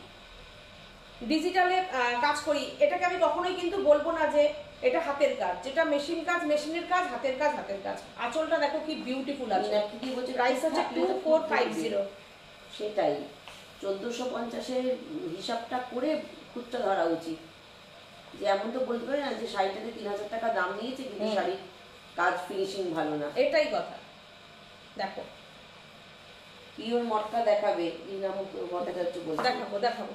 ডিজিটালে কাজ করি। এটাকে আমি কখনোই কিন্তু বলবো না যে এটা হাতের কাজ, যেটা মেশিন কাজ মেশিনের কাজ, হাতের কাজ হাতের কাজ। আঁচলটা দেখো কি বিউটিফুল আছে। প্রাইস হচ্ছে 2450। সেটাই 1450-এর হিসাবটা করে খুচরা ধরা উচিত। যে এমন তো বলতে পারে না যে শাড়িটাতে 3000 টাকা দাম নিয়েছে কিন্তু শাড়ির কাজ ফিনিশিং ভালো না। এটাই কথা। দেখো পিওর মটকা দেখাবে, দেখাবো দেখাবো।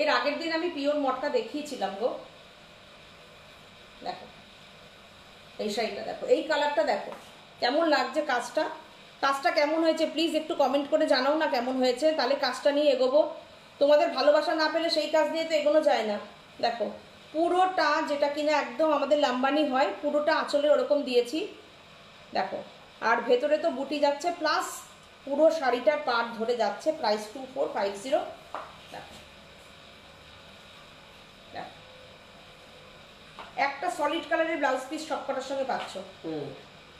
এর আগের দিন আমি পিওর মটকা দেখিয়েছিলাম গো। দেখো এই শাড়িটা দেখো, এই কালারটা দেখো কেমন লাগছে। কাজটা কাজটা কেমন হয়েছে প্লিজ একটু কমেন্ট করে জানাও না কেমন হয়েছে, তাহলে কাজটা নিয়ে এগোবো। তোমাদের ভালোবাসা না পেলে সেই কাজ নিয়ে তো এগোনো যায় না। দেখো পুরোটা যেটা কিনা একদম আমাদের লাম্বানি হয়, পুরোটা আঁচলে ওরকম দিয়েছি দেখো। আর ভেতরে তো বুটি যাচ্ছে, প্লাস পুরো শাড়িটার পাড় ধরে যাচ্ছে। প্রাইস 2450। দেখো একটা সলিড কালারের ব্লাউজ পিস সবকটার সঙ্গে পাচ্ছ।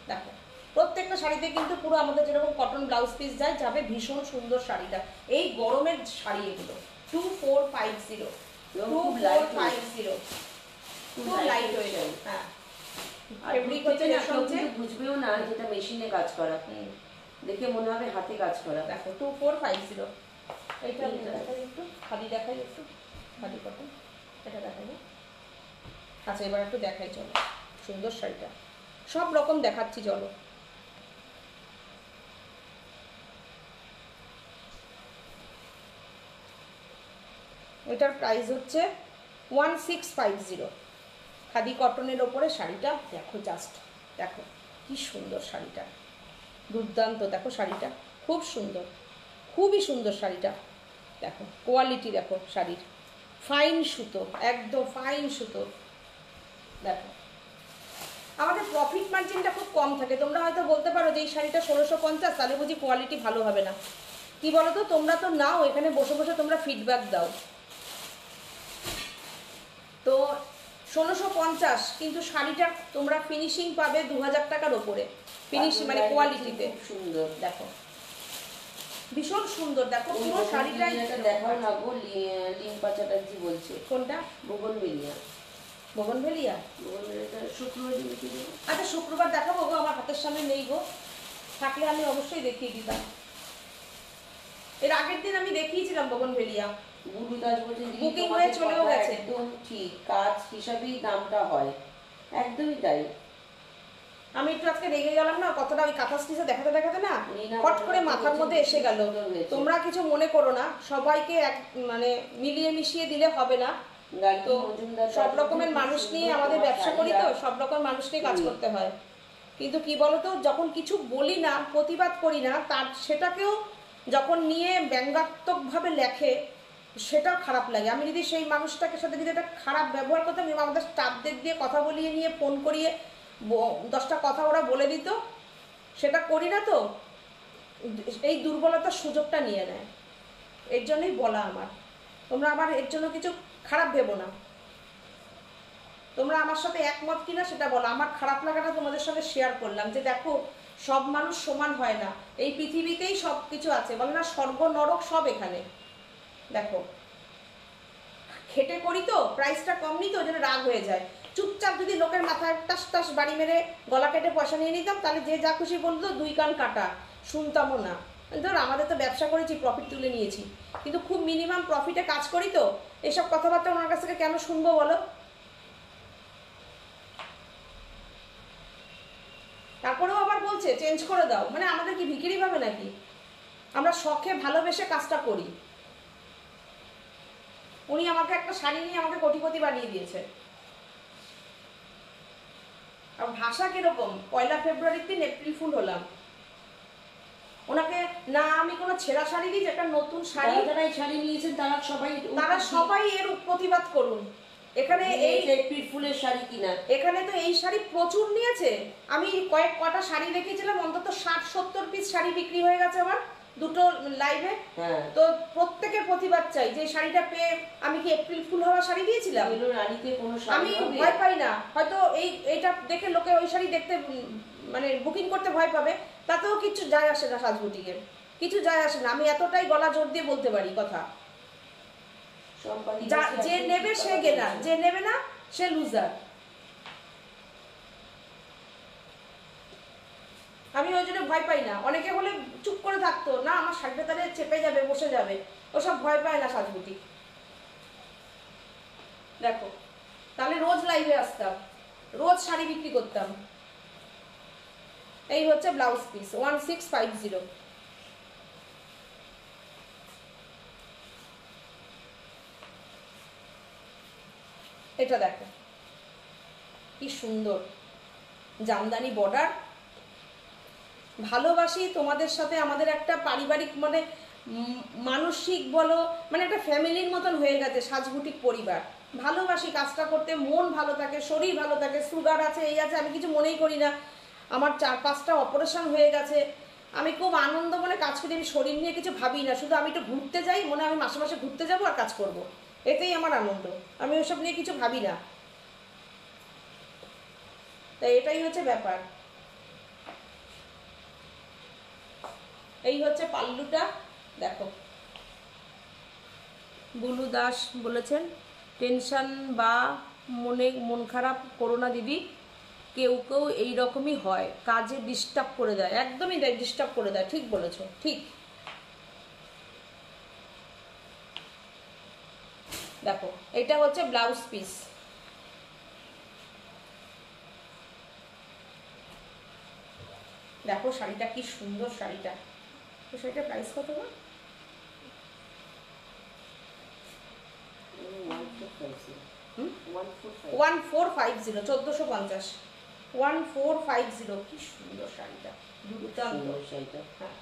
দেখো প্রত্যেকটা শাড়িতে কিন্তু পুরো আমাদের যেরকম কটন ব্লাউজ পিস যায় যাবে। ভীষণ সুন্দর শাড়িটা, এই গরমের শাড়ি এগুলো। 2450, 2450, খুব লাইট হয়ে যায়। হ্যাঁ ফেব্রিক হচ্ছে না, বুঝবেও না যেটা মেশিনে কাজ করা, দেখে মনে হবে হাতে কাজ করা। দেখো 2450। এইটা দেখাই একটু, খালি দেখাই একটু, খালি কটন এটা দেখাই। আচ্ছা এবার একটু দেখাই চলো সুন্দর শাড়িটা, সব রকম দেখাচ্ছি চলো। এটার প্রাইস হচ্ছে 1650। খাদি কটনের ওপরে শাড়িটা দেখো, জাস্ট দেখো কি সুন্দর শাড়িটা, দুর্দান্ত। দেখো শাড়িটা খুব সুন্দর, খুবই সুন্দর শাড়িটা। দেখো কোয়ালিটি দেখো শাড়ির, ফাইন সুতো, একদম ফাইন সুতো। দেখো আমাদের প্রফিট মার্জিনটা খুব কম থাকে। তোমরা হয়তো বলতে পারো যে এই শাড়িটা 1650, তাহলে বুঝি কোয়ালিটি ভালো হবে না। কি বলো তো, তোমরা তো নাও এখানে বসে বসে তোমরা ফিডব্যাক দাও। তো 1650, কিন্তু শাড়িটা তোমরা ফিনিশিং পাবে 2000 টাকার ওপরে। ফিনিশিং মানে কোয়ালিটিতে সুন্দর। দেখো ভীষণ সুন্দর। দেখো পুরো শাড়িটাই দেখাও না গো। লিম্পা চ্যাটার্জি বলছে। কোনটা? বোগনভেলিয়া। বোগনভেলিয়া শুক্রবার দিন। আচ্ছা শুক্রবার দেখাবো গো, আমার হাতের সামনে নেই গো, থাকলে আমি অবশ্যই দেখিয়ে দিতাম। এর আগের দিন আমি দেখিয়েছিলাম বোগনভেলিয়া। বুবি কাজ বলছেন বুকিং হয়ে চলেও গেছে। একদম ঠিক, কাজ হিসাবেই দামটা হয়, একদমই তাই। আমি একটু আজকে রেগে গেলাম না, কতটা ওই কাঁথা স্টিচে দেখাতে দেখাতে না ফট করে মাথার মধ্যে এসে গেল। তোমরা কিছু মনে করো না, সবাইকে এক মানে মিলিয়ে মিশিয়ে দিলে হবে না। তো সব রকমের মানুষ নিয়ে আমাদের ব্যবসা করি, তো সব রকম মানুষকে কাজ করতে হয়। কিন্তু কি বলতো, যখন কিছু বলি না, প্রতিবাদ করি না, তার সেটাকেও যখন নিয়ে ব্যঙ্গাত্মকভাবে লেখে সেটাও খারাপ লাগে। আমি যদি সেই মানুষটাকে সাথে যদি একটা খারাপ ব্যবহার করতাম, আমাদের স্টাফদের দিয়ে কথা বলিয়ে নিয়ে ফোন করিয়ে 10টা কথা ওরা বলে দিত, সেটা করি না। তো এই দুর্বলতার সুযোগটা নিয়ে নেয়, এর জন্যই বলা আমার। তোমরা আবার এর জন্য কিছু খারাপ ভেবো না। তোমরা আমার সাথে একমত কিনা সেটা বলো। আমার খারাপ লাগাটা তোমাদের সাথে শেয়ার করলাম যে দেখো সব মানুষ সমান হয় না, এই পৃথিবীতেই সব কিছু আছে, বলে না স্বর্গ নরক সব এখানে। দেখো খেটে করি তো, প্রাইসটা কম নিই তো, ওই জন্য রাগ হয়ে যায়। চুপচাপ যদি লোকের মাথায় টাস টাস বাড়ি মেরে গলা কেটে পয়সা নিয়ে নিতাম, তাহলে যে যা খুশি বলতো 2 কান কাটা, শুনতামও না। ধর আমাদের তো ব্যবসা করেছি, প্রফিট তুলে নিয়েছি, কিন্তু খুব মিনিমাম প্রফিটে কাজ করি, তো এসব কথাবার্তা ওনার কাছ থেকে কেন শুনবো বলো? তারপরেও আবার বলছে চেঞ্জ করে দাও, মানে আমাদের কি ভিখিরি ভাবে নাকি? আমরা শখে ভালোবেসে কাজটা করি। উনি আমাকে একটা শাড়ি নিয়ে আমাকে কোটিপতি বানিয়ে দিয়েছে। আর ভাষা কিরকম, 1 ফেব্রুয়ারির দিন এপ্রিল ফুল হলাম। ওনাকে না আমি কোনো ছেঁড়া শাড়ি দিই, একটা নতুন শাড়ি, যারা এই শাড়ি নিয়েছেন তারা সবাই এর প্রতিবাদ করুন। এখানে এই এপ্রিল ফুলের শাড়ি কিনা, এখানে তো এই শাড়ি প্রচুর নিয়েছে। আমি কটা শাড়ি রেখেছিলাম, অন্তত 60-70 পিস শাড়ি বিক্রি হয়ে গেছে আমার দুটো লাইভে। তো প্রত্যেকের প্রতিবাদ চাই যে শাড়িটা পেয়ে আমি কি এপ্রিল ফুল হওয়া শাড়ি দিয়েছিলাম? আমি ভয় পাই না, হয়তো এইটা দেখে লোকে ওই শাড়ি দেখতে মানে বুকিং করতে ভয় পাবে, তাতেও কিচ্ছু যায় আসে না সাজবুটিকে। কিছু যায় আসে না, আমি এতটাই গলা জোর দিয়ে বলতে পারি কথা। সম্পাদি যে নেবে সে গেনার, যে নেবে না সে লুজার। আমি ওই জন্য ভয় পাই না। অনেকে হলে চুপ করে থাকতো, না আমার শাড়িটা তাহলে চেপে যাবে, বসে যাবে, ওসব ভয় পায় না সাজগুটি। দেখো, তাহলে রোজ লাইভে আসতাম, রোজ শাড়ি বিক্রি করতাম। এই হচ্ছে ব্লাউজ পিস 1650। এটা দেখো কি সুন্দর জামদানি বর্ডার। ভালোবাসি তোমাদের সাথে, আমাদের একটা পারিবারিক মানে মানসিক বলো, মানে একটা ফ্যামিলির মতন হয়ে গেছে সাজগুটিক পরিবার। ভালোবাসি কাজটা করতে, মন ভালো থাকে, শরীর ভালো থাকে। সুগার আছে, এই আছে, আমি কিছু মনেই করি না। আমার 4-5টা অপারেশন হয়ে গেছে, আমি খুব আনন্দ মনে কাজ করি। আমি শরীর নিয়ে কিছু ভাবি না, শুধু আমি একটু ঘুরতে যাই, মনে আমি মাসে মাসে ঘুরতে যাবো আর কাজ করব, এতেই আমার আনন্দ। আমি ওসব নিয়ে কিছু ভাবি না। তাই এটাই হচ্ছে ব্যাপার। এই হচ্ছে পাল্লুটা দেখো। বুলু দাস বলেছেন, টেনশন বা মন খারাপ করো না দিদি, কেউ কেউ এইরকমই হয়, কাজে ডিস্টার্ব করে দেয়। একদমই ডিস্টার্ব করে দেয়, ঠিক বলেছো, ঠিক। দেখো এটা হচ্ছে ব্লাউজ পিস। দেখো শাড়িটা কি সুন্দর, শাড়িটা। তো শাড়িটার প্রাইস কত না? 1450, 1450, 1450। কি সুন্দর শাড়িটা, দুর্দান্ত শাড়িটা। হ্যাঁ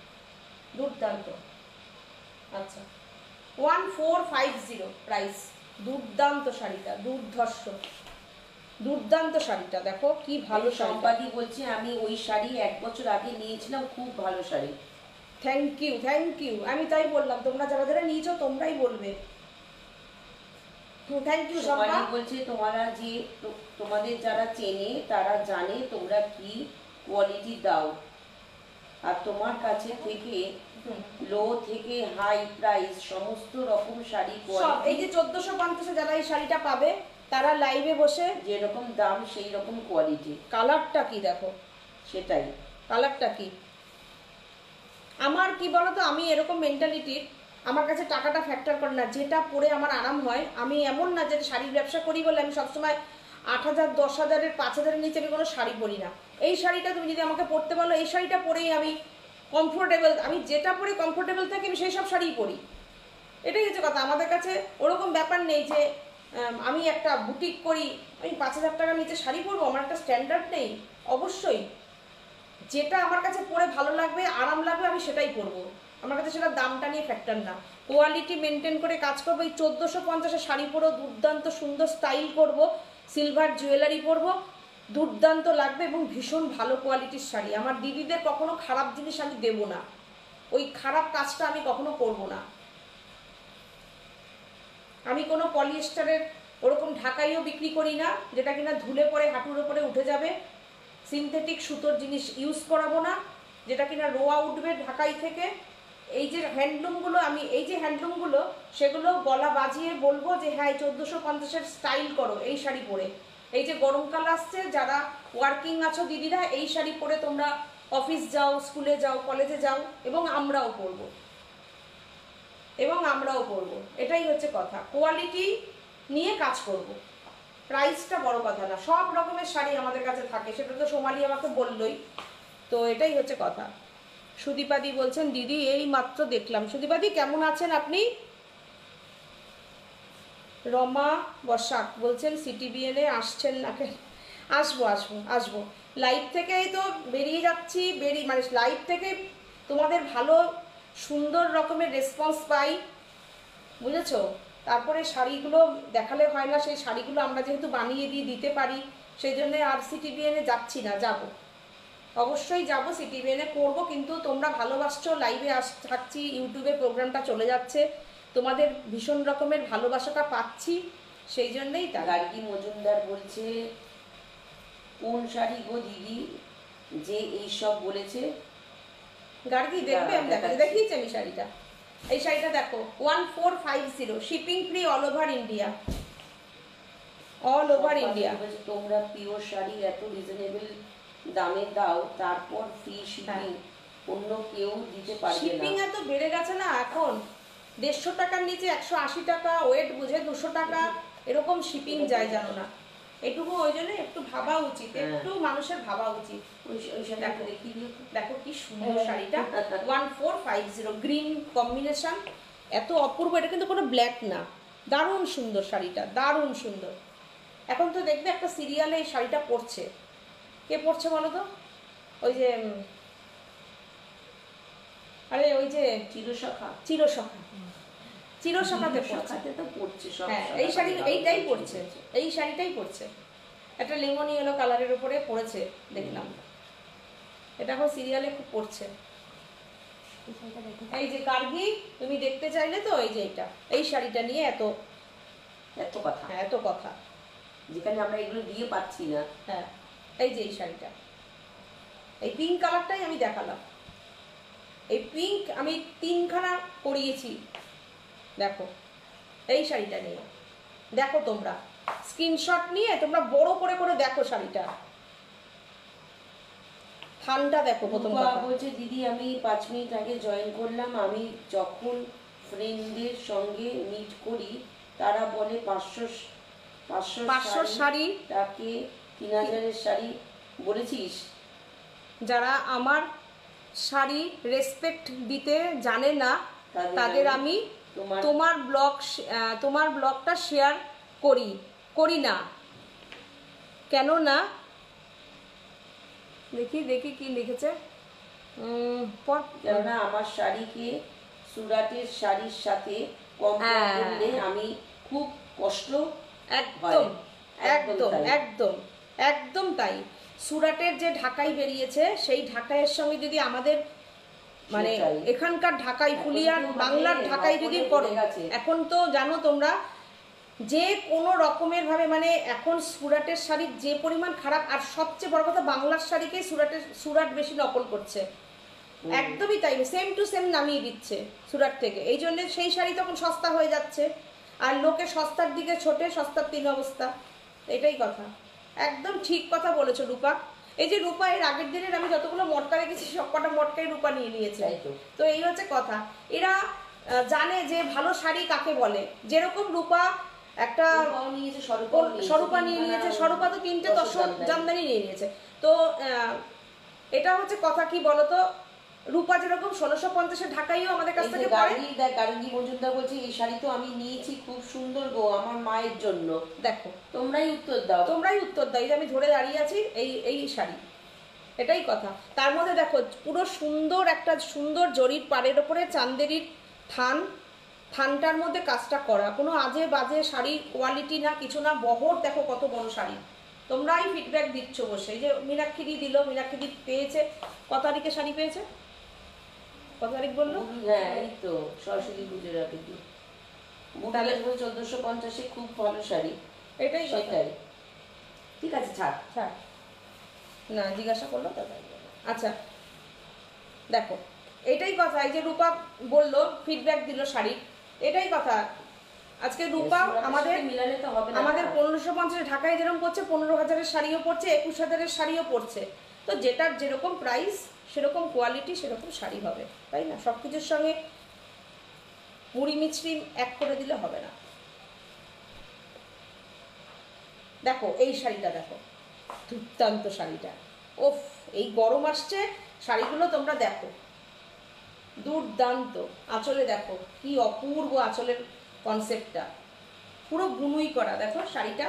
দুর্দান্ত। আচ্ছা 1450 প্রাইস। দুর্দান্ত শাড়িটা, দুর্ধর্ষ, দুর্দান্ত শাড়িটা। দেখো কি ভালো। সম্পাদি বলছে আমি ওই শাড়ি 1 বছর আগে নিয়েছিলাম, খুব ভালো sari. Thank you, thank you. আমি তাই বললাম, তোমরা যারা যারা নিয়েছো তোমরাই বলবে। Thank you. সম্পাদি বলছে তোমাদের যারা চেনে তারা জানে তোমরা কি কোয়ালিটি দাও, আর তোমার কাছে থেকে লো থেকে হাই প্রাইস সমস্ত রকম শাড়ি কোয়ালিটি। এই যে 1450 যারা এই শাড়িটা পাবে তারা লাইভে বসে, যেরকম দাম সেই রকম কোয়ালিটি। কালারটা কি দেখো, সেটাই কালারটা কি। আমার কি বলতো, আমি এরকম মেন্টালিটির, আমার কাছে টাকাটা ফ্যাক্টর করে না, যেটা পরে আমার আরাম হয়। আমি এমন না যে শাড়ির ব্যবসা করি বলে আমি সবসময় 8000, 10,000, 5000-এর নিচে আমি কোনো শাড়ি পরি না। এই শাড়িটা তুমি যদি আমাকে পরতে বলো, এই শাড়িটা পরেই আমি কমফোর্টেবল, আমি যেটা পরে কমফোর্টেবল থাকি আমি সেই সব শাড়িই পরি। এটাই হচ্ছে কথা। আমাদের কাছে ওরকম ব্যাপার নেই যে আমি একটা বুটিক করি, আমি 5000 টাকার নিচে শাড়ি পরবো, আমার একটা স্ট্যান্ডার্ড নেই। অবশ্যই যেটা আমার কাছে পরে ভালো লাগবে, আরাম লাগবে, আমি সেটাই পরবো। আমার কাছে সেটা দামটা নিয়ে ফ্যাক্টর না, কোয়ালিটি মেনটেন করে কাজ করবো। এই 1450-এর শাড়ি পরবো, দুর্দান্ত সুন্দর স্টাইল করব, সিলভার জুয়েলারি পরবো, দুর্দান্ত লাগবে এবং ভীষণ ভালো কোয়ালিটির শাড়ি। আমার দিদিদের কখনো খারাপ জিনিস আমি দেবো না, ওই খারাপ কাজটা আমি কখনো করবো না। আমি কোনো পলিয়েস্টারের ওরকম ঢাকাইও বিক্রি করি না, যেটা কিনা ধুলে পরে হাঁটুর ওপরে উঠে যাবে। সিনথেটিক সুতোর জিনিস ইউজ করাবো না, যেটা কিনা রোয়া উঠবে ঢাকাই থেকে। এই যে হ্যান্ডলুমগুলো, আমি এই যে হ্যান্ডলুমগুলো, সেগুলো গলা বাজিয়ে বলবো যে হ্যাঁ 1450-এর স্টাইল করো এই শাড়ি পরে। এই যে গরমকাল আসছে, যারা ওয়ার্কিং আছো দিদিরা, এই শাড়ি পরে তোমরা অফিস যাও, স্কুলে যাও, কলেজে যাও, এবং আমরাও পরবো, এটাই হচ্ছে কথা। কোয়ালিটি নিয়ে কাজ করব, প্রাইসটা বড় কথা না। সব রকমের শাড়ি আমাদের কাছে থাকে, সেটা তো সোমালি আমাকে বললই। তো এটাই হচ্ছে কথা। সুদীপাদি বলছেন দিদি এই মাত্র দেখলাম। সুদীপাদি কেমন আছেন আপনি? রমা বসাক বলছেন সিটিবিএনে আসছেন না কেন? আসবো আসবো আসবো, লাইভ থেকেই তো বেরিয়ে যাচ্ছি, মানে লাইভ থেকে তোমাদের ভালো সুন্দর রকমের রেসপন্স পাই, বুঝেছো? তারপরে শাড়িগুলো দেখালে হয় না, সেই শাড়িগুলো আমরা যেহেতু বানিয়ে দিতে পারি, সেই জন্য আর সিটিবিএনে যাচ্ছি না, যাব, অবশ্যই যাব, সিটিবিএনে করবো। কিন্তু তোমরা ভালোবাসছো, লাইভে থাকছি, ইউটিউবে প্রোগ্রামটা চলে যাচ্ছে, তোমাদের ভীষণ রকমের ভালোবাসাটা পাচ্ছি, সেই জন্যই। গার্গী মজুমদার বলছে কোন শাড়ি গো দিদি যে এইসব বলেছে? গার্গি দেখবে আমি দেখাচ্ছি। দেখিয়েছি আমি শাড়িটা। এই শাড়িটা দেখো 1450, shipping free all over India, all over India. তোমরা পিওর শাড়ি এত রিজনেবল দামে দাও, তারপর ফ্রি শিপিং অন্য কেউ দিতে পারবে না। শিপিং এত বেড়ে গেছে না এখন, 150 টাকার নিচে 180 টাকা, ওয়েট বুঝে 200 টাকা এরকম শিপিং যায়, জানো না? এটুকু ওই জন্য একটু ভাবা উচিত, একটু মানুষের ভাবা উচিত। ওই শাড়িটা দেখিয়ে দিও তো। দেখো কি সুন্দর শাড়িটা, 1450, গ্রিন কম্বিনেশন, এত অপূর্ব। এটা কিন্তু কোনো ব্ল্যাক না, দারুণ সুন্দর শাড়িটা, দারুণ সুন্দর। এখন তো দেখবে একটা সিরিয়ালে এই শাড়িটা পরছে, কে পরছে বলো তো? ওই যে আরে ওই যে চিরসখা, চিরসখা, চিরসখাতে পড়ছে। চিরসখাতে তো পড়ছে সব। হ্যাঁ, এই শাড়ি এইটাই পড়ছে, এই শাড়িটাই পড়ছে, একটা লেমন ইয়েলো কালারের উপরে পড়েছে দেখলাম। এটা এখন সিরিয়ালে খুব পড়ছে। এই শাড়িটা দেখো। এই যে গার্গি, তুমি দেখতে চাইলে তো এই যে এটা, এই শাড়িটা নিয়ে এত এত কথা, হ্যাঁ এত কথা, যেখানে আমরা এগুলো দিয়ে পাচ্ছি না। হ্যাঁ এই যে এই শাড়িটা, এই পিঙ্ক কালারটাই আমি দেখালাম। এই পিঙ্ক আমি 3খানা করিয়েছি, দেখো এই শাড়িটা নিয়ে। দেখো তোমরা স্ক্রিনশট নিয়ে তোমরা বড় করে করে দেখো শাড়িটা, থানটা দেখো প্রথম রূপা কথা। বলছে দিদি আমি 5 মিনিট আগে জয়েন করলাম, আমি যখন ফ্রেন্ডদের সঙ্গে মিট করি তারা বলে 500 শাড়ি, তাকে 3000-এর শাড়ি বলেছিস। যারা আমার শাড়ি রেসপেক্ট দিতে জানে না তাদের আমি তোমার ব্লগটা শেয়ার করি না, কেন না? দেখি দেখি কি লিখেছে। কেননা আমার শাড়িকে সুরাটের শাড়ির সাথে কম্পেয়ার করলে আমি খুব কষ্ট। একদম একদম একদম একদম তাই। সুরাটের যে ঢাকাই বেরিয়েছে, সেই ঢাকাইয়ের সঙ্গে যদি আমাদের মানে এখানকার ঢাকাই, ফুলিয়ার বাংলার ঢাকাই যদি করো, এখন তো জানো তোমরা যে কোনো রকমের ভাবে মানে এখন সুরাটের শাড়ির যে পরিমাণ খারাপ, আর সবচেয়ে বড় কথা বাংলার শাড়িকেই সুরাট বেশি নকল করছে। একদমই তাই, সেম টু সেম নামিয়ে দিচ্ছে সুরাট থেকে, এই জন্য সেই শাড়ি তখন সস্তা হয়ে যাচ্ছে, আর লোকে সস্তার দিকে ছোটে, সস্তার 3 অবস্থা। এটাই কথা, একদম ঠিক কথা বলেছো রূপা। এই যে রূপা, এর আগের দিনের আমি যতগুলো মটকা রেখেছি সব কটা মটকাই রূপা নিয়ে নিয়েছে। তো এই হচ্ছে কথা, এরা জানে যে ভালো শাড়ি কাকে বলে। যেরকম রূপা একটা স্বরূপা নিয়ে নিয়েছে, স্বরূপা তো 3টে তসর জামদানি নিয়ে নিয়েছে। তো এটা হচ্ছে কথা, কি বলতো, রূপা যেরকম 1650-এর ঢাকাইও আমাদের কাছ থেকে পড়ে। গার্গী মজুমদার বলছে এই শাড়ি তো আমি নিয়েছি, খুব সুন্দর গো আমার মায়ের জন্য। দেখো তোমরাই উত্তর দাও, তোমরাই উত্তর দাও। এই যে আমি ধরে দাঁড়িয়ে আছি, এই শাড়ি, এটাই কথা। তার মধ্যে দেখো পুরো সুন্দর একটা সুন্দর জরির পাড়ের ওপরে চান্দেরির থানটার মধ্যে কাজটা করা, কোনো আজে বাজে শাড়ি কোয়ালিটি না, কিছু না, বহর দেখো কত বড় শাড়ি। তোমরাই ফিডব্যাক দিচ্ছ বসে। এই যে মীনাক্ষী দিল, মীনাক্ষী পেয়েছে, কত তারিখে শাড়ি পেয়েছে, কত তারিখ বললো? হ্যাঁ এই তো সরস্বতী পুজোর আগে। তাহলে 1450-এ খুব ভালো শাড়ি, এটাই সেটাই। ঠিক আছে, ছাড় ছাড়, না জিজ্ঞাসা করলো তাই। আচ্ছা দেখো এটাই কথা, এই যে রূপা বললো ফিডব্যাক দিল শাড়ি, এটাই কথা। আজকে রূপা আমাদের 1550 ঢাকায় যেরকম পড়ছে, 15,000-এর শাড়িও পড়ছে, 21,000-এর শাড়িও পড়ছে। তো যেটার যেরকম প্রাইস সেরকম কোয়ালিটি সেরকম শাড়ি হবে, তাই না? সব কিছুর সঙ্গে মুড়ি মিছরি এক করে দিলে হবে না। দেখো এই শাড়িটা দেখো, দুর্দান্ত শাড়িটা। ওফ, এই গরম আসছে, শাড়িগুলো তোমরা দেখো, দুর্দান্ত। আঁচলে দেখো কি অপূর্ব আঁচলের কনসেপ্টটা, পুরো বুনুই করা। দেখো শাড়িটা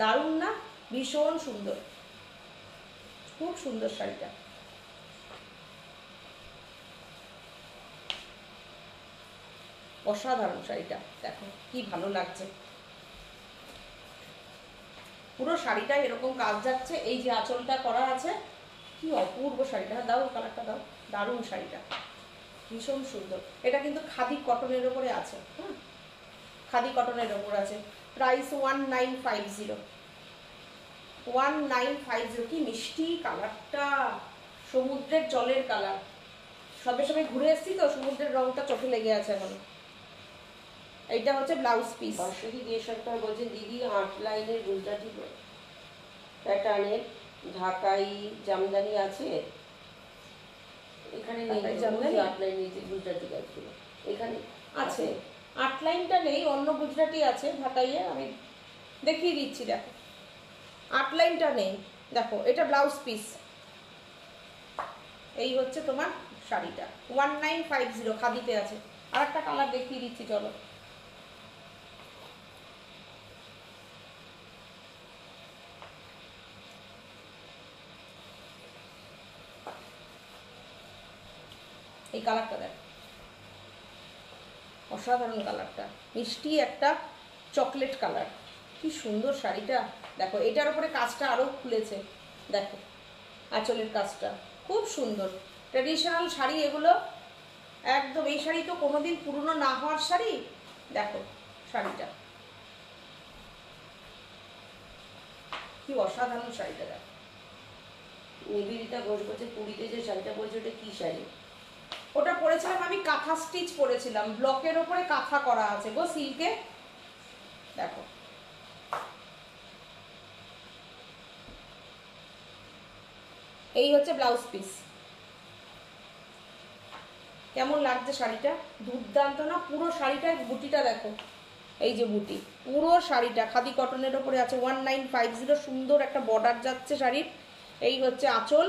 দারুণ না? ভীষণ সুন্দর, খুব সুন্দর শাড়িটা। অসাধারণ শাড়িটা, দেখো কি ভালো লাগছে। পুরো শাড়িটা এরকম কাজ যাচ্ছে, এই যে আঁচলটা করা আছে, কি অপূর্ব শাড়িটা। দাও কালারটা দাও, দারুণ শাড়িটা, ভীষণ সুন্দর। এটা কিন্তু খাদি কটনের ওপরে আছে, হ্যাঁ খাদি কটনের ওপর আছে। প্রাইস 1950। কি মিষ্টি কালারটা, সমুদ্রের জলের কালার, সবে সবে ঘুরে এসেছি তো, সমুদ্রের রংটা চোখে লেগে আছে এখন। এইটা হচ্ছে ব্লাউজ পিস। বার্ষিকী দিয়ে সরকার বলছেন দিদি 8 লাইনের গুজরাটি প্যাটার্নের ঢাকাই জামদানি আছে এখানে? নেই ঢাকাই জামদানি? 8 লাইনের যে গুজরাটি কাজগুলো এখানে আছে, 8 লাইনটা নেই, অন্য গুজরাটি আছে ঢাকাইয়ে, আমি দেখিয়ে দিচ্ছি। দেখো 8 লাইনটা নেই। দেখো এটা ব্লাউজ পিস। এই হচ্ছে তোমার শাড়িটা 1950 খাদিতে আছে। আর একটা কালার দেখিয়ে দিচ্ছি, চলো। এই কালারটা দেখো, অসাধারণ কালারটা, মিষ্টি একটা চকলেট কালার, কি সুন্দর শাড়িটা। দেখো এটার উপরে কাজটা আরও খুলেছে, দেখো আঁচলের কাজটা খুব সুন্দর। ট্র্যাডিশনাল শাড়ি এগুলো একদম। এই শাড়ি তো কোনোদিন পুরনো না হওয়ার শাড়ি। দেখো শাড়িটা কি অসাধারণ শাড়িটা। দেখো নিবেদিতা ঘোষ বলছে পুরীতে যে শাড়িটা বলছে ওটা কি শাড়ি? ওটা পরেছিলাম আমি, কাঁথা স্টিচ পরেছিলাম, ব্লকের ওপরে কাঁথা করা আছে গো সিল্কে। দেখো এই হচ্ছে ব্লাউজ পিস। কেমন লাগছে শাড়িটা? দুর্দান্ত না? পুরো শাড়িটার বুটিটা দেখো, এই যে বুটি, পুরো শাড়িটা খাদি কটনের ওপরে আছে। 1950 সুন্দর একটা বর্ডার যাচ্ছে শাড়ির। এই হচ্ছে আঁচল।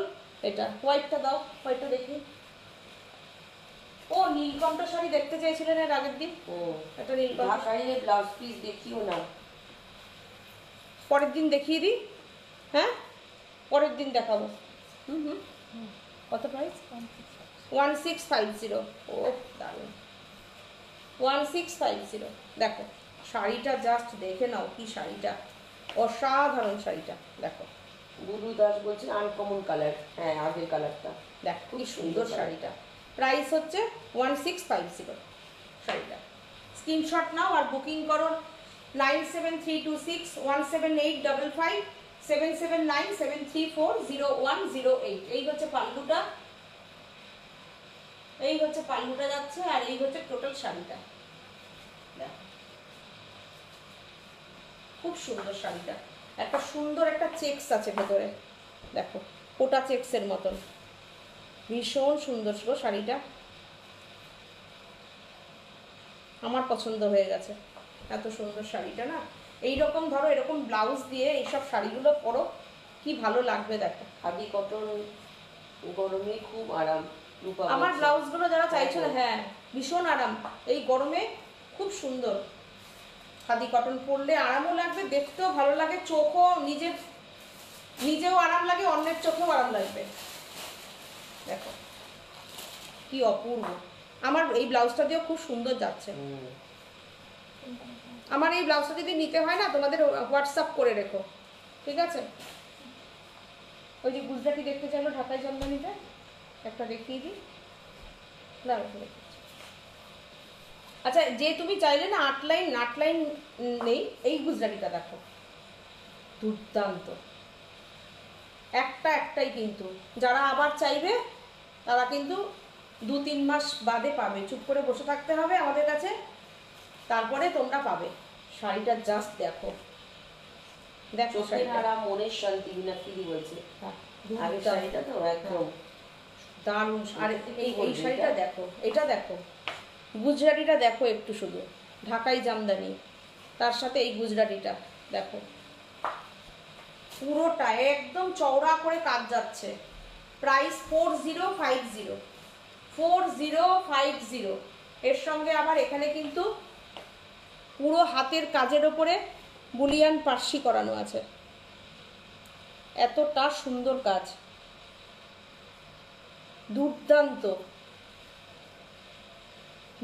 এটা হোয়াইটটা দাও, হোয়াইটটা দেখি। ও নীলকণ্ঠ শাড়ি দেখতে চাইছিলেন এর আগের দিন। ও এটা নীলকণ্ঠ। ঢাকাই ব্লাউজ পিস দেখিও না, পরের দিন দেখিয়ে দিই। হ্যাঁ পরের দিন দেখাবো। কত প্রাইস? 1650। ও দারুণ, 1650। দেখো শাড়িটা জাস্ট দেখে নাও, কি শাড়িটা, অসাধারণ শাড়িটা। দেখো বুলু দাস বলছেন আনকমন কালার। হ্যাঁ আগের কালারটা দেখো কি সুন্দর শাড়িটা। প্রাইস হচ্ছে 1650 শাড়িটা। স্ক্রিনশট নাও আর বুকিং করো 9732617855 7797340108। এই হচ্ছে পাল্লুটা, এই হচ্ছে পাল্লুটা যাচ্ছে, আর এই হচ্ছে টোটাল শাড়িটা। দেখো খুব সুন্দর শাড়িটা। একটা সুন্দর একটা চেকস আছে ভেতরে, দেখো কোটা চেকসের মতন, ভীষণ সুন্দর গো শাড়িটা। আমার পছন্দ হয়ে গেছে, এত সুন্দর শাড়িটা না। এইরকম ধরো এরকম ব্লাউজ দিয়ে এইসব শাড়িগুলো পরো, কি ভালো লাগবে। দেখো খাদি কটন গরমে খুব আরাম। রূপা আমার বলছে। ব্লাউজগুলো যারা চাইছো না, হ্যাঁ ভীষণ আরাম, এই গরমে খুব সুন্দর। খাদি কটন পরলে আরামও লাগবে, দেখতেও ভালো লাগে, চোখও নিজেও আরাম লাগে, অন্যের চোখেও আরাম লাগবে। দেখো কি অপূর্ব। আমার এই ব্লাউজটা দিয়েও খুব সুন্দর যাচ্ছে। আমার এই ব্লাউজটা যদি নিতে হয় না, তোমাদের হোয়াটসঅ্যাপ করে রেখো, ঠিক আছে? ওই যে গুজরাটি দেখতে চাইলো ঢাকাই জামদানিতে, একটা দেখিয়ে দিই। আচ্ছা যে তুমি চাইলে না 8 লাইন নেই, এই গুজরাটিটা দেখো দুর্দান্ত। একটাই কিন্তু, যারা আবার চাইবে তারা কিন্তু 2-3 মাস বাদে পাবে। চুপ করে বসে থাকতে হবে আমাদের কাছে, তারপরে তোমরা পাবে। শাড়িটা জাস্ট দেখো, দেখো শাড়িটা মনের শান্তি মিনাক্ষী বলছে। আগের দুর্দান্ত। শাড়িটা তো একদম দারুণ। আর এই শাড়িটা দেখো, এটা দেখো, গুজরাটিটা দেখো একটু, শুধু ঢাকাই জামদানি, তার সাথে এই গুজরাটিটা দেখো, পুরোটা একদম চওড়া করে কাজ যাচ্ছে। প্রাইস 4050। এর সঙ্গে আবার এখানে কিন্তু পুরো হাতের কাজের ওপরে বুলিয়ান পার্সি করানো আছে। এতটা সুন্দর কাজ, দুর্দান্ত।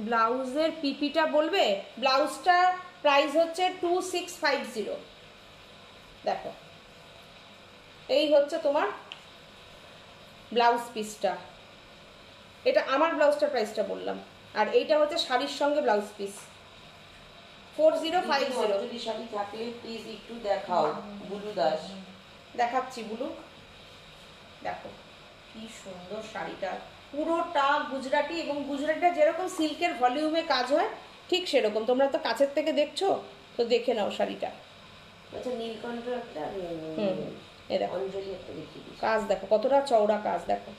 ব্লাউজের পিপিটা বলবে? ব্লাউজটা প্রাইস হচ্ছে 2650। দেখো এই হচ্ছে তোমার ব্লাউজ পিসটা। এটা আমার ব্লাউজটার প্রাইসটা বললাম, আর এইটা হচ্ছে শাড়ির সঙ্গে ব্লাউজ পিস 4050। যদি শাড়ি থাকলে প্লিজ একটু দেখাও। বুলু দাস দেখাচ্ছি বুলু, দেখো কি সুন্দর শাড়িটা, পুরোটা গুজরাটি, এবং গুজরাটিটা যেরকম সিল্কের ভলিউমে কাজ হয় ঠিক সেরকম। তোমরা তো কাছের থেকে দেখছো, তো দেখে নাও শাড়িটা। আচ্ছা, নীলকণ্ঠ একটা, এই দেখো অঞ্জলি একটা দেখিয়ে দিচ্ছি। কাজ দেখো কতটা চওড়া কাজ, দেখো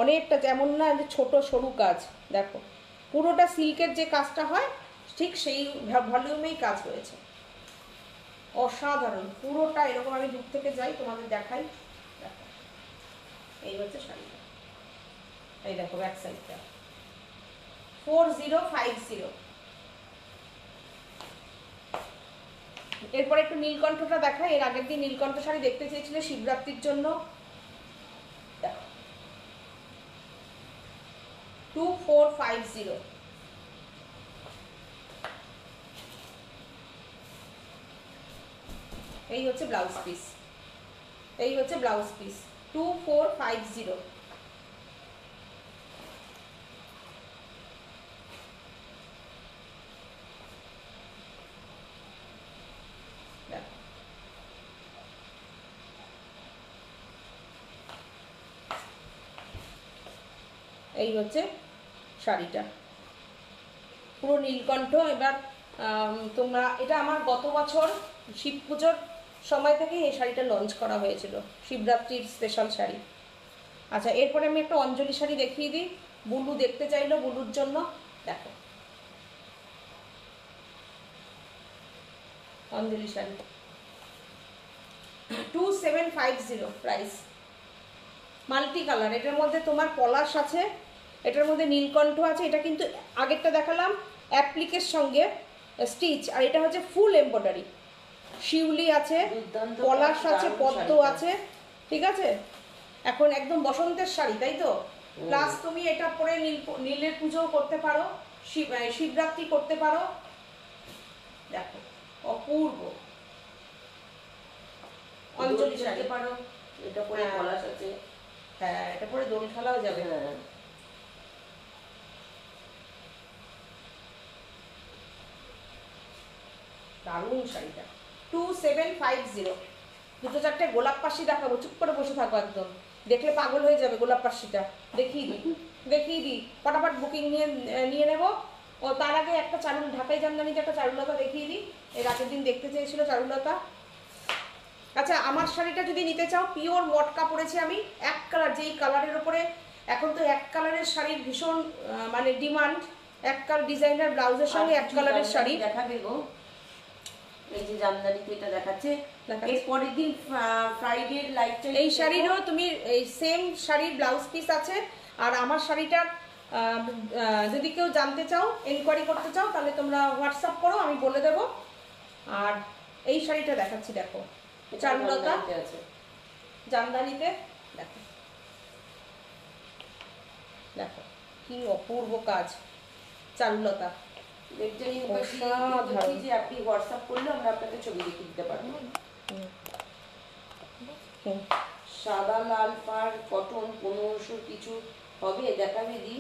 অনেকটা, যেমন না যে ছোট সরু কাজ, দেখো পুরোটা সিল্কের যে কাজটা হয় ঠিক সেই ভলিউমেই কাজ হয়েছে, অসাধারণ। পুরোটা এরকম, আমি দূর থেকে যাই তোমাদের দেখাই। দেখো এই হচ্ছে শাড়িটা, এই দেখো ব্যাক সাইডটা 4050। এরপর একটু নীলকণ্ঠটা দেখা। এর আগের দিন নীলকণ্ঠ শাড়ি দেখতে চেয়েছিলে শিবরাত্রির জন্য, দেখো 2450। এই হচ্ছে ব্লাউজ পিস, এই হচ্ছে ব্লাউজ পিস 2450। এই হচ্ছে শাড়িটা পুরো নীলকণ্ঠ। এবার তোমরা, এটা আমার গত বছর শিব পুজোর সময় থেকে এই শাড়িটা লঞ্চ করা হয়েছিল, শিবরাত্রির স্পেশাল শাড়ি। আচ্ছা, এরপরে আমি একটা অঞ্জলি শাড়ি দেখিয়ে দিই। বুলু দেখতে চাইলো, বুলুর জন্য দেখো অঞ্জলি শাড়ি 2750 প্রাইস, মাল্টি কালার। এটার মধ্যে তোমার পলাশ আছে, এটার মধ্যে নীলকণ্ঠ আছে। এটা কিন্তু আগেরটা দেখালাম অ্যাপ্লিকের সঙ্গে স্টিচ, আর এটা হচ্ছে ফুল এমব্রয়ডারি। শিউলি আছে, পলাশ আছে, পদ্ম আছে, ঠিক আছে। এখন একদম বসন্তের শাড়ি, তাই তো? প্লাস তুমি এটা পরে নীলের পুজোও করতে পারো, শিবরাত্রি করতে পারো। দেখো অপূর্ব অঞ্জলি শাড়ি পারো, এটা পরে পলাশ আছে। হ্যাঁ, এটা পরে দোল খেলাও যাবে। হ্যাঁ, দারুণ শাড়িটা 2750। দুটো চারটে গোলাপ পাশি দেখাবো, চুপ করে বসে থাকো, একদম দেখলে পাগল হয়ে যাবে। গোলাপ পাশিটা দেখিয়ে দিই, দেখিয়ে দিই, ফটাফট বুকিং নিয়ে নেবো। ও তার আগে একটা ঢাকাই জামদানিতে একটা চারুলতা দেখিয়ে দিই। এর আগের দিন দেখতে চেয়েছিল চারুলতা। আচ্ছা, আমার শাড়িটা যদি নিতে চাও, পিওর মটকা পরেছি আমি, এক কালার, যেই কালারের ওপরে এখন তো এক কালারের শাড়ির ভীষণ মানে ডিমান্ড। এক কালার ডিজাইনার ব্লাউজের সঙ্গে এক কালারের শাড়ি দেখাবে গো। এই যে জামদানিতে এটা দেখাচ্ছে, এর পরের দিন ফ্রাইডে লাইভটা। এই শাড়িরও তুমি এই সেম শাড়ির ব্লাউজ পিস আছে। আর আমার শাড়িটার যদি কেউ জানতে চাও, এনকোয়ারি করতে চাও, তাহলে তোমরা হোয়াটসঅ্যাপ করো, আমি বলে দেব। আর এই শাড়িটা দেখাচ্ছি, দেখো চারুলতা জামদানিতে, দেখো দেখো কি অপূর্ব কাজ, চারুলতা। যে আপনি হোয়াটসঅ্যাপ করলে আমরা আপনাকে ছবি দেখিয়ে দিতে পারবো। সাদা লাল পাড় কটন 1500 কিছু হবে, দেখাবে দি।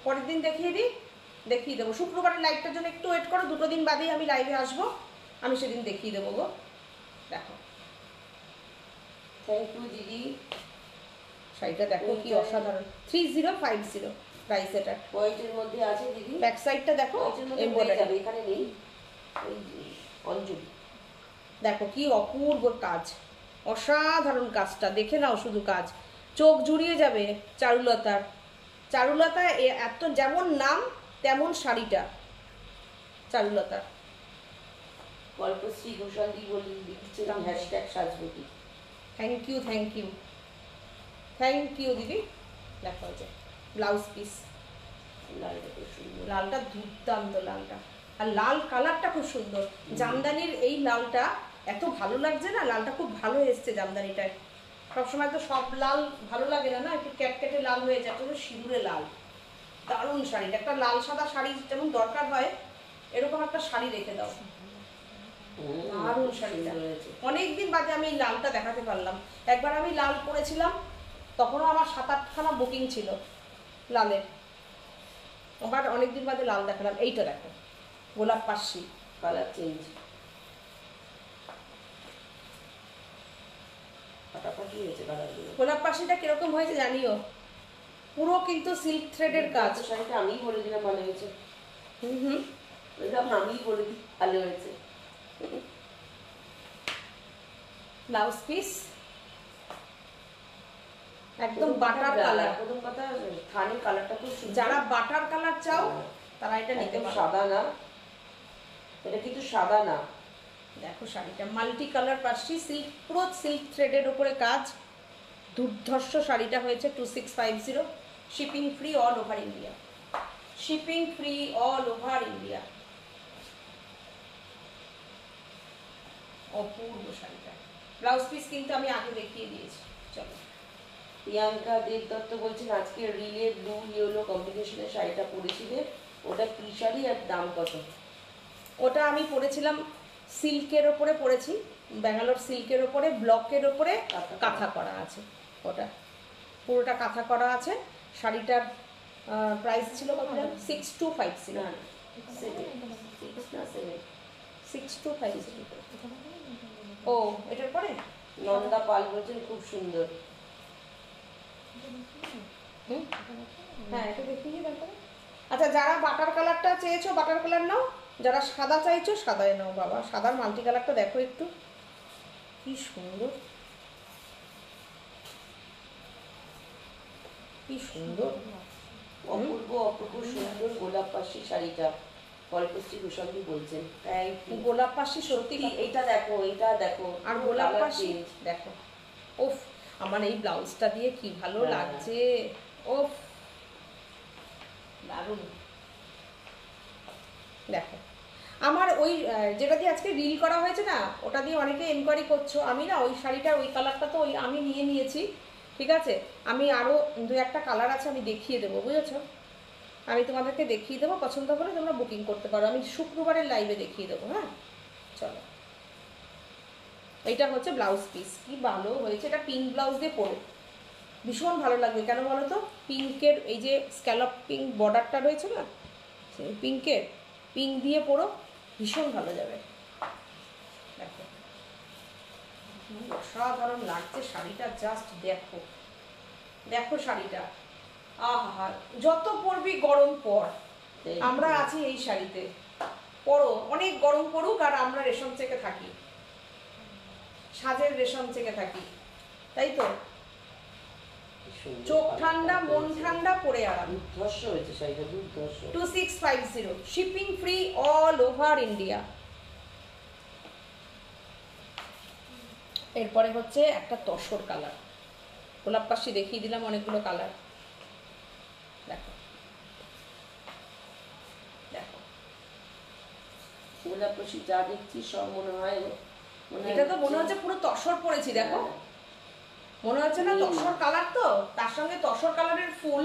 পরের দিন দেখিয়ে দেবো। শুক্রবারের লাইভটার জন্য একটু ওয়েট করো, দুটো দিন বাদেই আমি লাইভে আসবো, আমি সেদিন দেখিয়ে দেবো গো। দেখো, থ্যাংক ইউ দিদি। শাড়িটা দেখো কি অসাধারণ, 3050 প্রাইস। এটা হোয়াইটের মধ্যে আছে দিদি, ব্যাক সাইডটা দেখো এমব্রয়ডারি, এখানে নেই। ওই অঞ্জলি দেখো কি অপূর্ব কাজ, অসাধারণ কাজটা দেখে নাও, শুধু কাজ চোখ জুড়িয়ে যাবে। চারুলতার, চারুলতা এত যেমন নাম তেমন শাড়িটা চারুলতার। কল্পশ্রী ঘোষালদি বলি লিখছিলাম hashtag Sajbati. Thank you, thank you, thank you দিদি। দেখো যে ব্লাউজ পিস, লালটা খুব সুন্দর, লালটা দুর্দান্ত, লালটা আর লাল কালারটা খুব সুন্দর। জামদানির এই লালটা এত ভালো লাগছে না, লালটা খুব ভালো এসছে জামদানিটায়। সবসময় তো সব লাল ভালো লাগে না, না একটু ক্যাটকেটে লাল হয়ে যায়, একটু সিঁদুরে লাল। দারুণ শাড়িটা, একটা লাল সাদা শাড়ি যেমন দরকার হয়, এরকম একটা শাড়ি রেখে দাও। দারুণ শাড়িটা, অনেকদিন বাদে আমি লালটা দেখাতে পারলাম। একবার আমি লাল পরেছিলাম, তখনও আমার 7-8খানা বুকিং ছিল লালের। আবার অনেকদিন বাদে লাল দেখালাম। এইটা দেখো গোলাপ পাশি, কালার চেঞ্জ, ফাটাফাটি হয়েছে কালারগুলো। গোলাপ পাশিটা কিরকম হয়েছে জানিও, পুরো কিন্তু সিল্ক থ্রেডের কাজ। শাড়িটা আমিই বলে দিলাম ভালো হয়েছে। হুম, আমিই বলে দিই ভালো হয়েছে। ব্লাউজ পিস একদম বাটার কালার। প্রথম কথা থানের কালারটা খুব সুন্দর। যারা বাটার কালার চাও তারা এটা নিতে পারো। সাদা না, এটা কিন্তু সাদা না। দেখো শাড়িটা মাল্টি কালার পাশি, সিল্ক, পুরো সিল্ক থ্রেডের উপরে কাজ। দুর্ধর্ষ শাড়িটা হয়েছে 2650, shipping free all over India, shipping free all over India. অপূর্ব শাড়িটা। ব্লাউজ পিস কিন্তু আমি আগে দেখিয়ে দিয়েছি। চলো, প্রিয়াঙ্কা দেবদত্ত বলছেন আজকে রিলে ব্লু ইয়েলো কম্বিনেশনের শাড়িটা পরেছিলে, ওটা কি শাড়ি আর দাম কত? ওটা আমি পরেছিলাম সিল্কের ওপরে পরেছি, ব্যাঙ্গালোর সিল্কের ওপরে ব্লকের ওপরে কাঁথা করা আছে। ওটা পুরোটা কাঁথা করা আছে। শাড়িটার প্রাইস ছিল কত? 6250। না 6250। ও এটার পরে নন্দা পাল বলছেন খুব সুন্দর। হ্যাঁ এটা দেখিয়ে তারপরে। আচ্ছা, যারা বাটার কালারটা চেয়েছো বাটার কালার নাও, যারা সাদা চাইছো সাদায় নাও। বাবা, সাদার মাল্টি কালারটা দেখো একটু, কি সুন্দর, কি সুন্দর, অপূর্ব অপূর্ব সুন্দর গোলাপ পাশি শাড়িটা কল্পশ্রী গোস্বামী বলছেন। তাই গোলাপ পাশি সত্যি। এইটা দেখো, এটা দেখো, আর গোলাপ পাশি দেখো। ওফ, আমার এই ব্লাউজটা দিয়ে কি ভালো লাগছে। ওফ, দারুণ। দেখো আমার ওই যেটা দিয়ে আজকে রিল করা হয়েছে না, ওটা দিয়ে অনেকে এনকোয়ারি করছো। আমি না ওই শাড়িটার ওই কালারটা তো ওই আমি নিয়ে নিয়েছি, ঠিক আছে। আমি আরও দু একটা কালার আছে, আমি দেখিয়ে দেবো, বুঝেছো। আমি তোমাদেরকে দেখিয়ে দেবো, পছন্দ করে তোমরা বুকিং করতে পারো। আমি শুক্রবারের লাইভে দেখিয়ে দেবো। হ্যাঁ চলো, এইটা হচ্ছে ব্লাউজ পিস, কি ভালো হয়েছে। এটা পিঙ্ক ব্লাউজ দিয়ে পরো, ভীষণ ভালো লাগবে। কেন বলো তো, পিঙ্কের এই যে স্ক্যালপ পিঙ্ক বর্ডারটা রয়েছে না, সেই পিঙ্কের, পিঙ্ক দিয়ে পরো, ভীষণ ভালো যাবে। দেখো অসাধারণ লাগছে শাড়িটা, জাস্ট দেখো, দেখো শাড়িটা। আহা, যত পরবি গরম পর, আমরা আছি এই শাড়িতে, পরো, অনেক গরম পড়ুক। আর আমরা রেশম চেকে থাকি, সাজের রেশম চেকে থাকি, তাই তো। চোখ ঠান্ডা মন ঠান্ডা, পরে আরাম। দুর্ধর্ষ হয়েছে শাড়িটা, দুর্ধর্ষ। 2650, shipping free all over India. এরপরে হচ্ছে একটা তসর কালার, গোলাপ পাশি দেখিয়ে দিলাম অনেকগুলো কালার। দেখো দেখো, গোলাপ পাশি যা দেখছি সব মনে হয়, এটা তো মনে হচ্ছে পুরো তসর পরেছি। দেখো, মনে হচ্ছে না তসর কালার, তো তার সঙ্গে তসর কালারের ফুল,